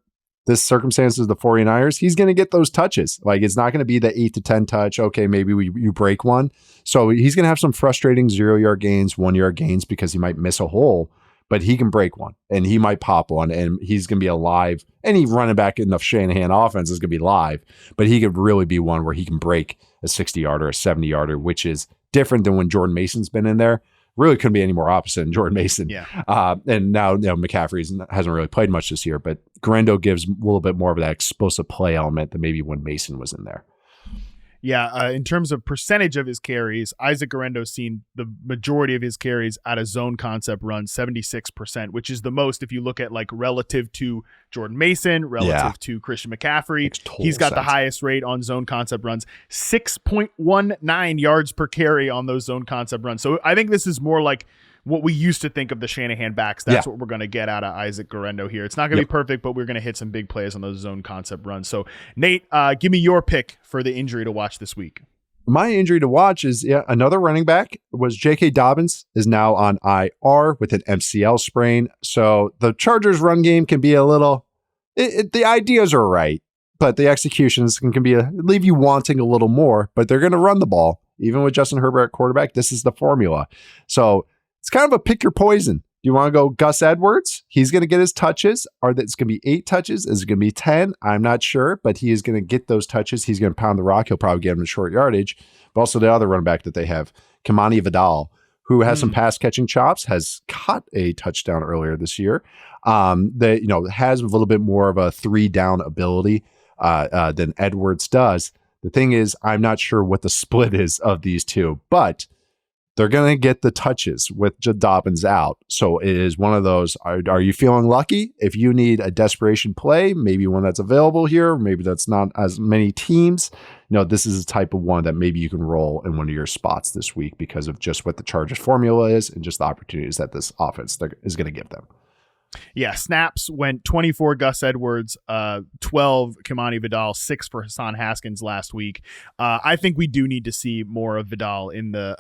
this circumstances of the 49ers, he's going to get those touches. Like it's not going to be the 8 to 10 touch. Okay, maybe you break one. So he's going to have some frustrating 0-yard gains, 1-yard gains because he might miss a hole. But he can break one and he might pop one and he's going to be alive. Any running back in the Shanahan offense is going to be live, but he could really be one where he can break a 60-yarder, a 70-yarder, which is different than when Jordan Mason's been in there. Really couldn't be any more opposite than Jordan Mason. Yeah. And now McCaffrey hasn't really played much this year, but Guerendo gives a little bit more of that explosive play element than maybe when Mason was in there. Yeah, in terms of percentage of his carries, Isaac Guerendo's seen the majority of his carries out of zone concept runs, 76%, which is the most if you look at like relative to Jordan Mason, relative to Christian McCaffrey. He's got the highest rate on zone concept runs, 6.19 yards per carry on those zone concept runs. So I think this is more like what we used to think of the Shanahan backs. That's what we're going to get out of Isaac Guerendo here. It's not going to be perfect, but we're going to hit some big plays on those zone concept runs. So, Nate, give me your pick for the injury to watch this week. My injury to watch is another running back. Was J.K. Dobbins is now on IR with an MCL sprain. So the Chargers run game can be a little, the ideas are right, but the executions can be leave you wanting a little more, but they're going to run the ball. Even with Justin Herbert at quarterback, this is the formula. So it's kind of a pick your poison. Do you want to go Gus Edwards? He's going to get his touches. It's going to be 8 touches. Is it going to be 10? I'm not sure, but he is going to get those touches. He's going to pound the rock. He'll probably get him in short yardage. But also the other running back that they have, Kimani Vidal, who has some pass catching chops, has caught a touchdown earlier this year. That has a little bit more of a 3-down ability than Edwards does. The thing is, I'm not sure what the split is of these two, but they're going to get the touches with Dobbins out. So it is one of those, are you feeling lucky? If you need a desperation play, maybe one that's available here, maybe that's not as many teams. This is a type of one that maybe you can roll in one of your spots this week because of just what the Chargers formula is and just the opportunities that this offense is going to give them. Yeah, snaps went 24 Gus Edwards, 12 Kimani Vidal, 6 for Hassan Haskins last week. I think we do need to see more of Vidal in the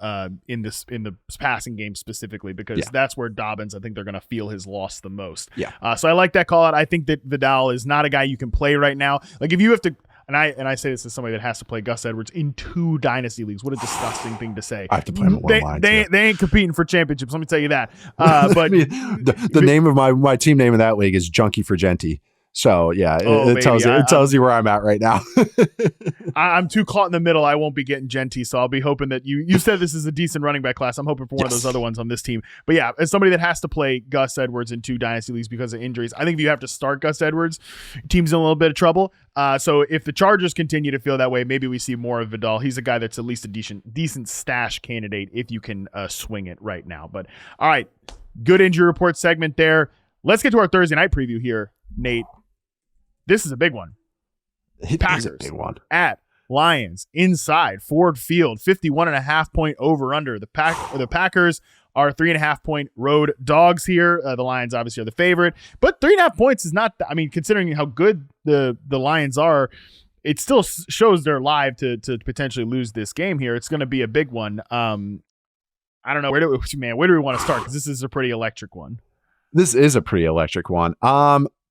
passing game specifically because that's where Dobbins, I think they're going to feel his loss the most. Yeah. So I like that call out. I think that Vidal is not a guy you can play right now. Like if you have to. And I say this as somebody that has to play Gus Edwards in 2 dynasty leagues. What a disgusting thing to say. I have to play him at one line. They ain't competing for championships. Let me tell you that. But the name of my team name in that league is Junkie for Genty. So yeah, it tells you where I'm at right now. I'm too caught in the middle. I won't be getting Genty, so I'll be hoping that you said this is a decent running back class. I'm hoping for one of those other ones on this team. But yeah, as somebody that has to play Gus Edwards in 2 dynasty leagues because of injuries, I think if you have to start Gus Edwards, your team's in a little bit of trouble. So if the Chargers continue to feel that way, maybe we see more of Vidal. He's a guy that's at least a decent stash candidate if you can swing it right now. But all right, good injury report segment there. Let's get to our Thursday night preview here, Nate. This is a big one. Packers a big one. At Lions inside Ford Field, 51.5 point over under. The Packers are 3.5 point road dogs here. The Lions obviously are the favorite, but 3.5 points is not. Considering how good the Lions are, it still shows they're live to potentially lose this game here. It's going to be a big one. I don't know where do we want to start because this is a pretty electric one. This is a pretty electric one.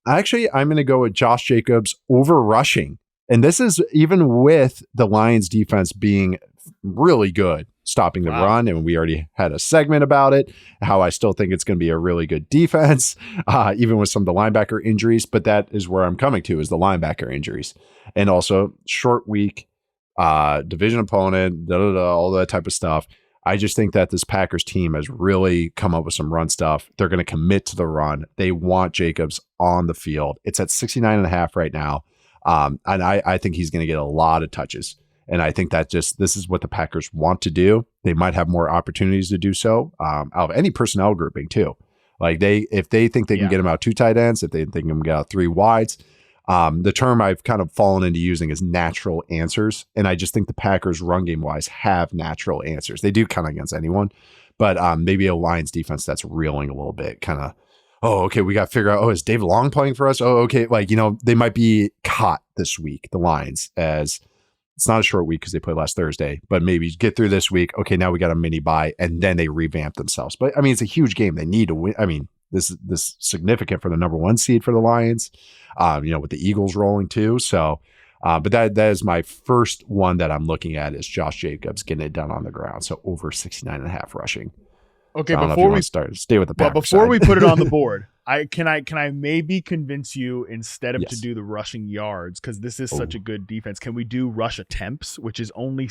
Actually, I'm going to go with Josh Jacobs over rushing. And this is even with the Lions defense being really good, stopping the run. And we already had a segment about it, how I still think it's going to be a really good defense, even with some of the linebacker injuries. But that is where I'm coming to, is the linebacker injuries. And also short week, division opponent, all that type of stuff. I just think that this Packers team has really come up with some run stuff. They're going to commit to the run. They want Jacobs on the field. It's at 69.5 right now. And I think he's going to get a lot of touches. And I think that this is what the Packers want to do. They might have more opportunities to do so out of any personnel grouping too. Like if they think they can get him out 2 tight ends, if they think they can get out 3 wides, the term I've kind of fallen into using is natural answers. And I just think the Packers run game wise have natural answers. They do kind of against anyone, but maybe a Lions defense that's reeling a little bit, kind of, okay, we got to figure out, is David Long playing for us? Okay. They might be caught this week, the Lions, as it's not a short week because they played last Thursday, but maybe get through this week. Okay. Now we got a mini bye and then they revamp themselves. But it's a huge game. They need to win. This is significant for the number 1 seed for the Lions, with the Eagles rolling too. So, but that is my first one that I'm looking at is Josh Jacobs getting it done on the ground. So over 69.5 rushing. Okay, so before we stay with the Packers. Well, before we put it on the board, can I maybe convince you instead of to do the rushing yards, because this is such a good defense, can we do rush attempts, which is only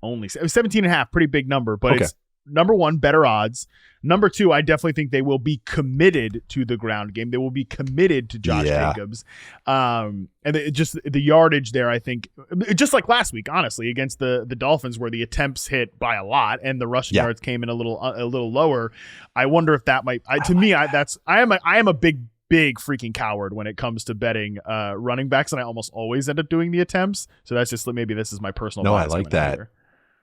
17.5, pretty big number, but number one, better odds. Number two, I definitely think they will be committed to the ground game. They will be committed to Josh Jacobs. And just the yardage there, I think, just like last week, honestly, against the Dolphins, where the attempts hit by a lot and the rushing yards came in a little lower. I wonder if that might. I am a big freaking coward when it comes to betting running backs, and I almost always end up doing the attempts. So that's just, maybe this is my personal. No, I like that.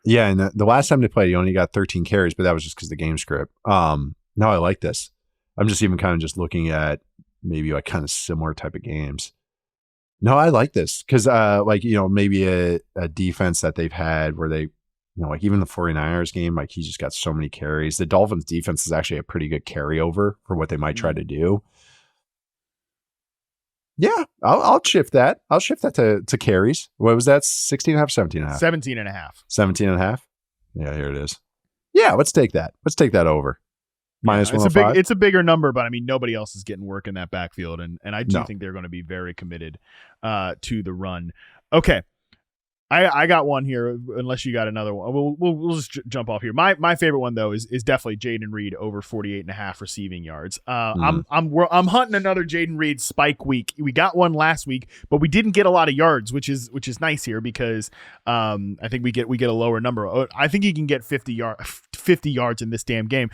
Yeah, and the last time they played, he only got 13 carries, but that was just because the game script. No, I like this. I'm just even kind of just looking at maybe like kind of similar type of games. No, I like this because maybe a defense that they've had where they, like even the 49ers game, like he just got so many carries. The Dolphins defense is actually a pretty good carryover for what they might try to do. Yeah, I'll shift that. I'll shift that to carries. What was that? 16 and a half, 17 and a half? 17 and a half. 17 and a half? Yeah, here it is. Yeah, let's take that. Let's take that over. Minus 105. It's a bigger number, but I mean, nobody else is getting work in that backfield. And I do think they're going to be very committed to the run. Okay. I got one here, unless you got another one. We'll just jump off here. My favorite one though is definitely Jayden Reed over 48.5 receiving yards. I'm hunting another Jayden Reed spike week. We got one last week, but we didn't get a lot of yards, which is nice here because I think we get a lower number. I think he can get 50 yards in this damn game.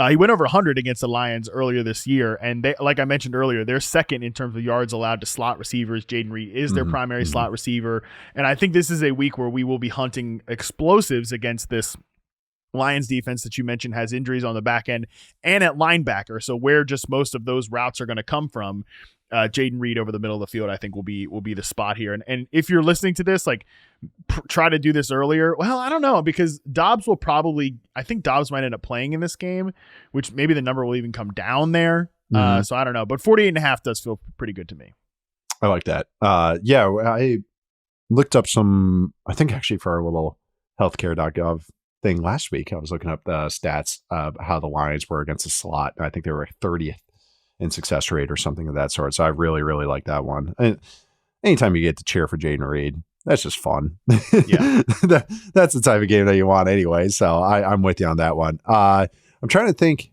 He went over 100 against the Lions earlier this year, and they, like I mentioned earlier, they're second in terms of yards allowed to slot receivers. Jayden Reed is their primary slot receiver, and I think this is a week where we will be hunting explosives against this Lions defense that you mentioned has injuries on the back end and at linebacker. So where just most of those routes are going to come from, Jayden Reed over the middle of the field, I think will be the spot here. And if you're listening to this, like try to do this earlier. Well, I don't know, because Dobbs I think Dobbs might end up playing in this game, which maybe the number will even come down there. So I don't know, but 48.5 does feel pretty good to me. I like that. I looked up some, I think actually for our little healthcare.gov thing last week, I was looking up the stats of how the Lions were against the slot. I think they were 30th in success rate or something of that sort. So I really, really like that one. And anytime you get to cheer for Jayden Reed, that's just fun. Yeah. That's the type of game that you want anyway. So I'm with you on that one. I'm trying to think.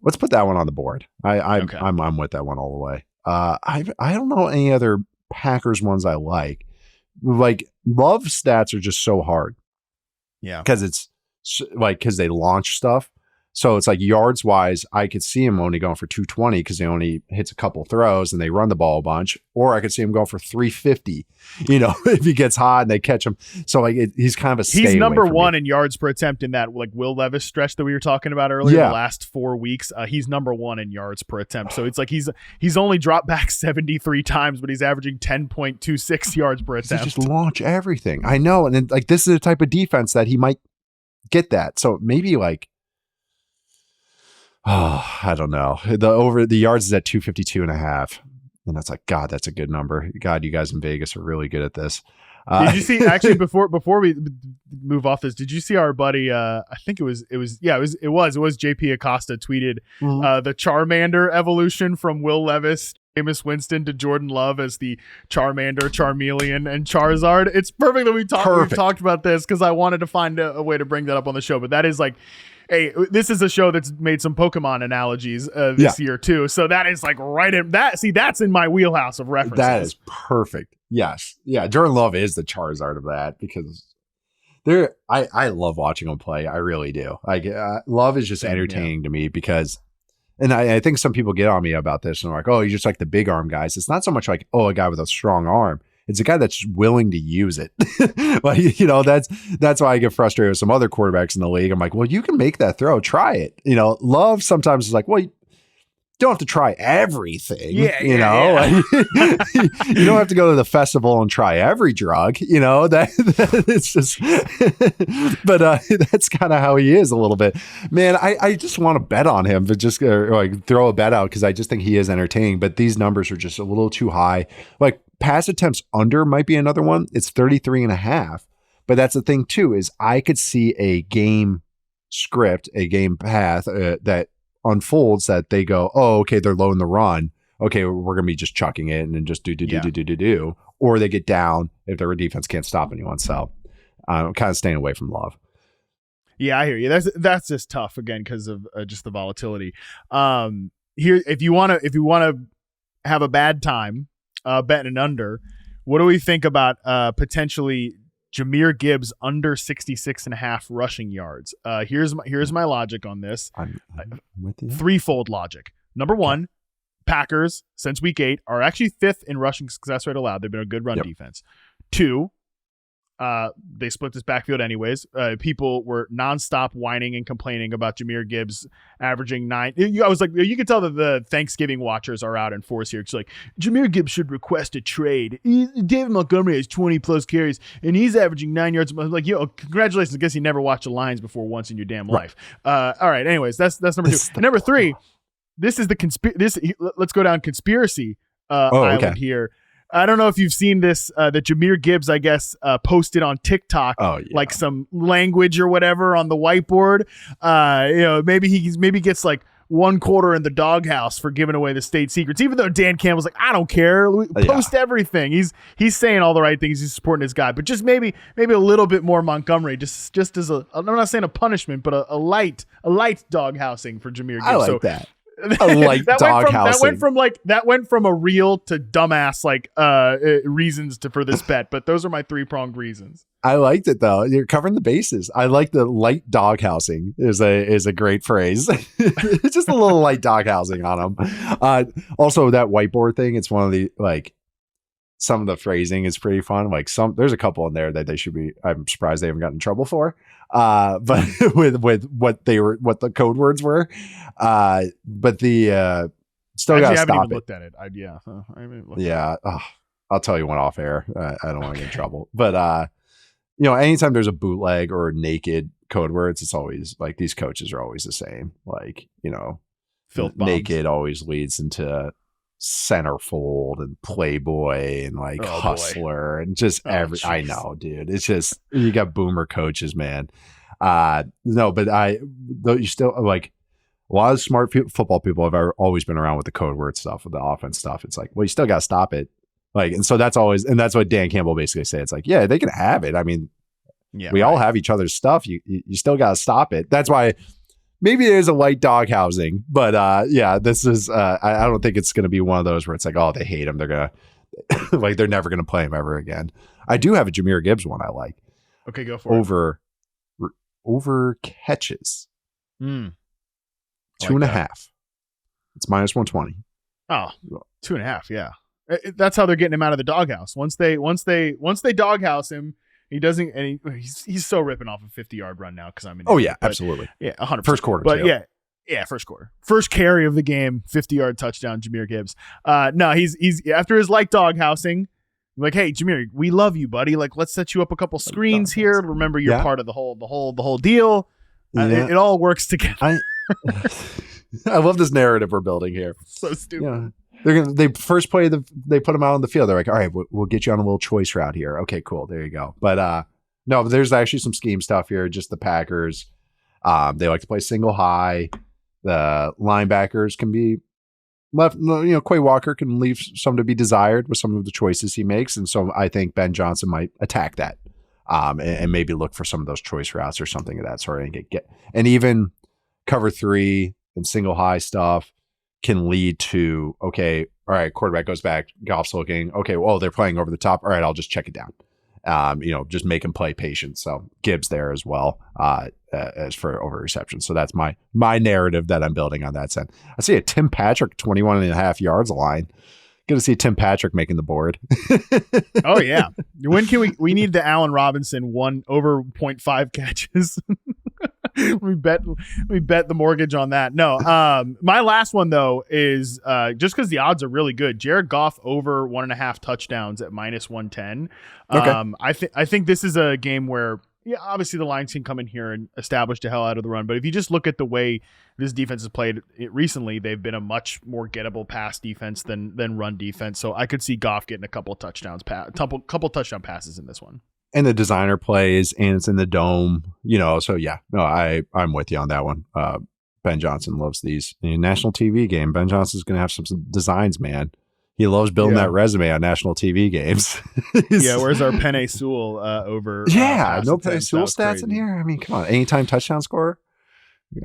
Let's put that one on the board. I'm with that one all the way. I don't know any other Packers ones I like. Like Love stats are just so hard. Yeah. Because they launch stuff. So it's like yards wise, I could see him only going for 220 because he only hits a couple throws and they run the ball a bunch. Or I could see him going for 350, if he gets hot and they catch him. So like he's kind of a stay He's number away one in yards per attempt in that like Will Levis stretch that we were talking about earlier. The last 4 weeks, he's number one in yards per attempt. So it's like he's only dropped back 73 times, but he's averaging 10.26 yards per attempt. He just launch everything. I know, and then like this is the type of defense that he might get that. So maybe like. Oh, I don't know. The yards is at 252.5. And that's like, God, that's a good number. God, you guys in Vegas are really good at this. Did you see actually before we move off this, did you see our buddy, I think it was JP Acosta tweeted the Charmander evolution from Will Levis, Jameis Winston to Jordan Love as the Charmander, Charmeleon, and Charizard. It's perfect that we've talked about this because I wanted to find a way to bring that up on the show. But that is like, hey, this is a show that's made some Pokemon analogies this year too. So that is like right in that. See, that's in my wheelhouse of references. That is perfect. Yes. Yeah. Jordan Love is the Charizard of that because I love watching him play. I really do. Like Love is just entertaining to me because, and I think some people get on me about this and they're like, oh, you're just like the big arm guys. It's not so much like, oh, a guy with a strong arm. It's a guy that's willing to use it. Like, that's why I get frustrated with some other quarterbacks in the league. I'm like, well, you can make that throw. Try it. Love sometimes is like, well, you don't have to try everything. You don't have to go to the festival and try every drug. That it's just, but that's kind of how he is a little bit. Man, I just want to bet on him, but just like throw a bet out because I just think he is entertaining. But these numbers are just a little too high. Like, pass attempts under might be another one. It's 33.5. But that's the thing too, is I could see a game script, a game path that unfolds that they go, oh, okay, they're low in the run. Okay, we're going to be just chucking it and then just do. Or they get down if their defense can't stop anyone. So I'm kind of staying away from Love. Yeah, I hear you. That's just tough again because of just the volatility. Here, if you want to have a bad time betting an under, what do we think about potentially Jahmyr Gibbs under 66.5 rushing yards? Here's my logic on this. I'm with you. Threefold logic. Number one, Packers since week 8 are actually 5th in rushing success rate allowed. They've been a good run defense. 2, they split this backfield anyways. People were nonstop whining and complaining about Jahmyr Gibbs averaging 9. I was like, you can tell that the Thanksgiving watchers are out in force here. It's like, Jahmyr Gibbs should request a trade. David Montgomery has 20 plus carries and he's averaging 9 yards. I'm like, congratulations. I guess you never watched the Lions before once in your damn life. All right. Anyways, that's number 2. And number 3, this is let's go down conspiracy island here. I don't know if you've seen this, that Jahmyr Gibbs, I guess, posted on TikTok, like some language or whatever on the whiteboard. Maybe he gets like 1 quarter in the doghouse for giving away the state secrets, even though Dan Campbell's like, I don't care. Post everything. He's saying all the right things. He's supporting his guy, but just maybe a little bit more Montgomery, just as I'm not saying a punishment, but a light doghousing for Jahmyr Gibbs. I like that. That went from a real to dumbass reasons for this bet, but those are my 3-pronged reasons. I liked it though. You're covering the bases. I like the light doghousing is a great phrase. Just a little light doghousing on them. Also that whiteboard thing, it's one of the some of the phrasing is pretty fun. There's a couple in there that they should be. I'm surprised they haven't gotten in trouble for. But with what the code words were. But the still got to stop it. I haven't even looked at it. Yeah. I'll tell you one off air. I don't want to get in trouble. But anytime there's a bootleg or naked code words, it's always like these coaches are always the same. Filth bombs. Naked always leads into centerfold and playboy and hustler and just I know, dude, it's just you got boomer coaches, man. No, but you still a lot of smart football people have always been around with the code word stuff, with the offense stuff. It's like, well, you still got to stop it. And so that's what Dan Campbell basically said. It's like, yeah, they can have it. I mean, we all have each other's stuff. You still got to stop it. That's why maybe there's a light dog housing, but this is, I don't think it's going to be one of those where it's like, oh, they hate him. They're going to they're never going to play him ever again. I do have a Jahmyr Gibbs one I like. Okay, go for it. Over catches. 2.5. It's minus 120. Oh, 2.5. Yeah. That's how they're getting him out of the doghouse. Once they doghouse him, he doesn't, and he's so ripping off a 50-yard run now because I'm in. Oh yeah, absolutely. Yeah, 100%. First quarter, but too. Yeah, first quarter, first carry of the game, 50-yard touchdown, Jahmyr Gibbs. No, he's after his light doghousing. Like, hey, Jahmyr, we love you, buddy. Let's set you up a couple screens here. Remember, you're part of the whole deal. Yeah. It all works together. I love this narrative we're building here. So stupid. Yeah. They first play they put him out on the field. They're like, all right, we'll get you on a little choice route here. Okay, cool. There you go. But no, there's actually some scheme stuff here. Just the Packers. They like to play single high. The linebackers can be left. Quay Walker can leave some to be desired with some of the choices he makes. And so I think Ben Johnson might attack that and maybe look for some of those choice routes or something of that sort and get and even cover 3 and single high stuff can lead to, okay, all right, quarterback goes back, Goff's looking, okay, well, they're playing over the top. All right, I'll just check it down. Just make him play patient. So Gibbs there as well as for over reception. So that's my narrative that I'm building on that sense. I see a Tim Patrick 21.5 yards line. Good to see Tim Patrick making the board. Oh yeah. When can we need the Allen Robinson over 0.5 catches. we bet the mortgage on that. No, my last one though is just because the odds are really good. Jared Goff over 1.5 touchdowns at minus 110. Okay. I think this is a game where obviously the Lions can come in here and establish the hell out of the run. But if you just look at the way this defense has played it recently, they've been a much more gettable pass defense than run defense. So I could see Goff getting a couple touchdowns, couple touchdown passes in this one. And the designer plays, and it's in the dome, So yeah, no, I'm with you on that one. Ben Johnson loves these. In a national TV game, Ben Johnson's going to have some designs, man. He loves building that resume on national TV games. Yeah, where's our Penei Sewell over? No Penei Sewell stats in here. I mean, come on, anytime touchdown scorer.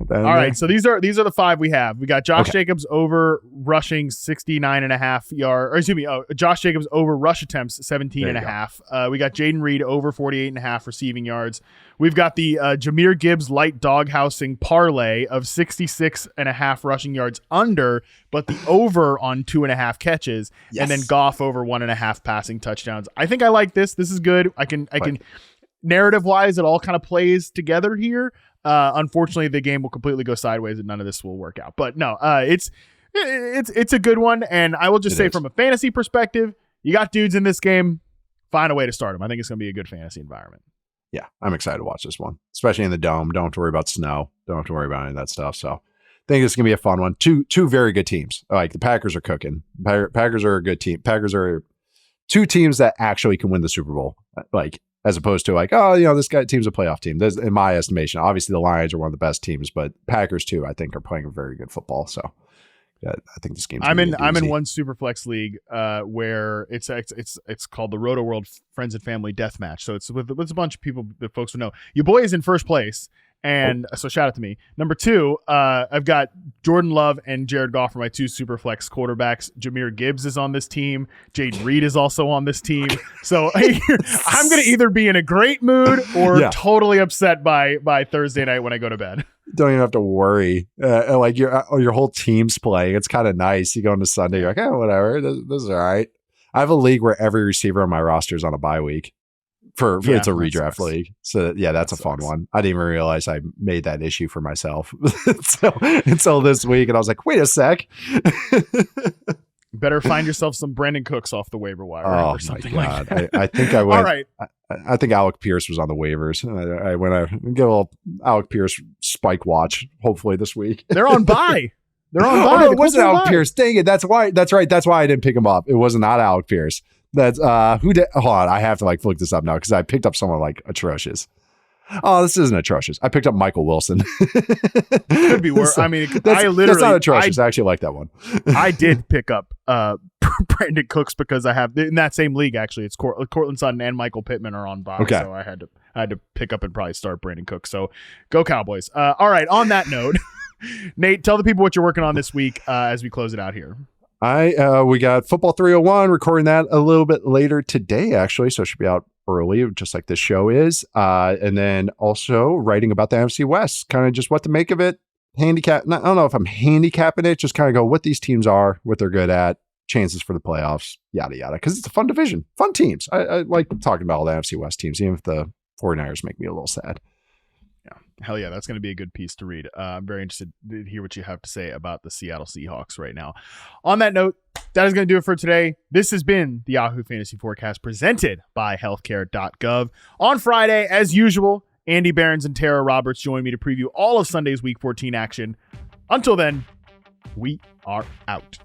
All right, so these are the 5 we have. We got Josh Jacobs over rushing 69.5 yards, or excuse me, Josh Jacobs over rush attempts 17.5. We got Jaden Reed over 48.5 receiving yards. We've got the Jahmyr Gibbs light doghousing parlay of 66.5 rushing yards under, but the over on 2.5 catches, and then Goff over 1.5 passing touchdowns. I think I like this. This is good. I can narrative wise, it all kind of plays together here. Unfortunately, the game will completely go sideways and none of this will work out. But no, it's a good one. And I will just say from a fantasy perspective, you got dudes in this game, find a way to start them. I think it's going to be a good fantasy environment. Yeah, I'm excited to watch this one, especially in the dome. Don't have to worry about snow. Don't have to worry about any of that stuff. So I think it's going to be a fun one. Two very good teams. Like the Packers are cooking. Packers are a good team. Packers are 2 teams that actually can win the Super Bowl. Like, as opposed to like, this team's a playoff team. In my estimation, obviously the Lions are one of the best teams, but Packers too, I think, are playing a very good football. So I think this game. I'm in one Superflex league where it's called the Roto World Friends and Family Death Match. So it's with a bunch of people that folks would know. Your boy is in first place. And so shout out to me. Number 2, I've got Jordan Love and Jared Goff for my 2 Superflex quarterbacks. Jahmyr Gibbs is on this team. Jaden Reed is also on this team. So I'm going to either be in a great mood or totally upset by Thursday night when I go to bed. Don't even have to worry. Like your whole team's playing. It's kind of nice. You go into Sunday, you're like, whatever. This is all right. I have a league where every receiver on my roster is on a bye week. It's a redraft league. So that's a fun one. I didn't even realize I made that issue for myself until this week. And I was like, wait a sec. Better find yourself some Brandon Cooks off the waiver wire or something like that. I think I went. All right. I think Alec Pierce was on the waivers. I went to get a little Alec Pierce spike watch, hopefully this week. They're on bye. They're on bye. No, it wasn't Alec Pierce. Dang it. That's why. That's right. That's why I didn't pick him up. It was not Alec Pierce. That's who did. Hold on. I have to look this up now because I picked up someone atrocious. Oh, this isn't atrocious. I picked up Michael Wilson. Could be worse. I mean, that's not atrocious. I actually like that one. I did pick up Brandon Cooks because I have in that same league. Actually, it's Cortland Sutton and Michael Pittman are on bye, so I had to pick up and probably start Brandon Cooks. So go Cowboys. All right. On that note, Nate, tell the people what you're working on this week as we close it out here. We got Football 301, recording that a little bit later today, actually, so it should be out early, just like this show is. And then also writing about the NFC West, kind of just what to make of it. I don't know if I'm handicapping it, just kind of go what these teams are, what they're good at, chances for the playoffs, yada, yada. Because it's a fun division, fun teams. I like talking about all the NFC West teams, even if the 49ers make me a little sad. Hell yeah, that's going to be a good piece to read. I'm very interested to hear what you have to say about the Seattle Seahawks right now. On that note, that is going to do it for today. This has been the Yahoo Fantasy Forecast presented by healthcare.gov. On Friday, as usual, Andy Behrens and Tara Roberts join me to preview all of Sunday's Week 14 action. Until then, we are out.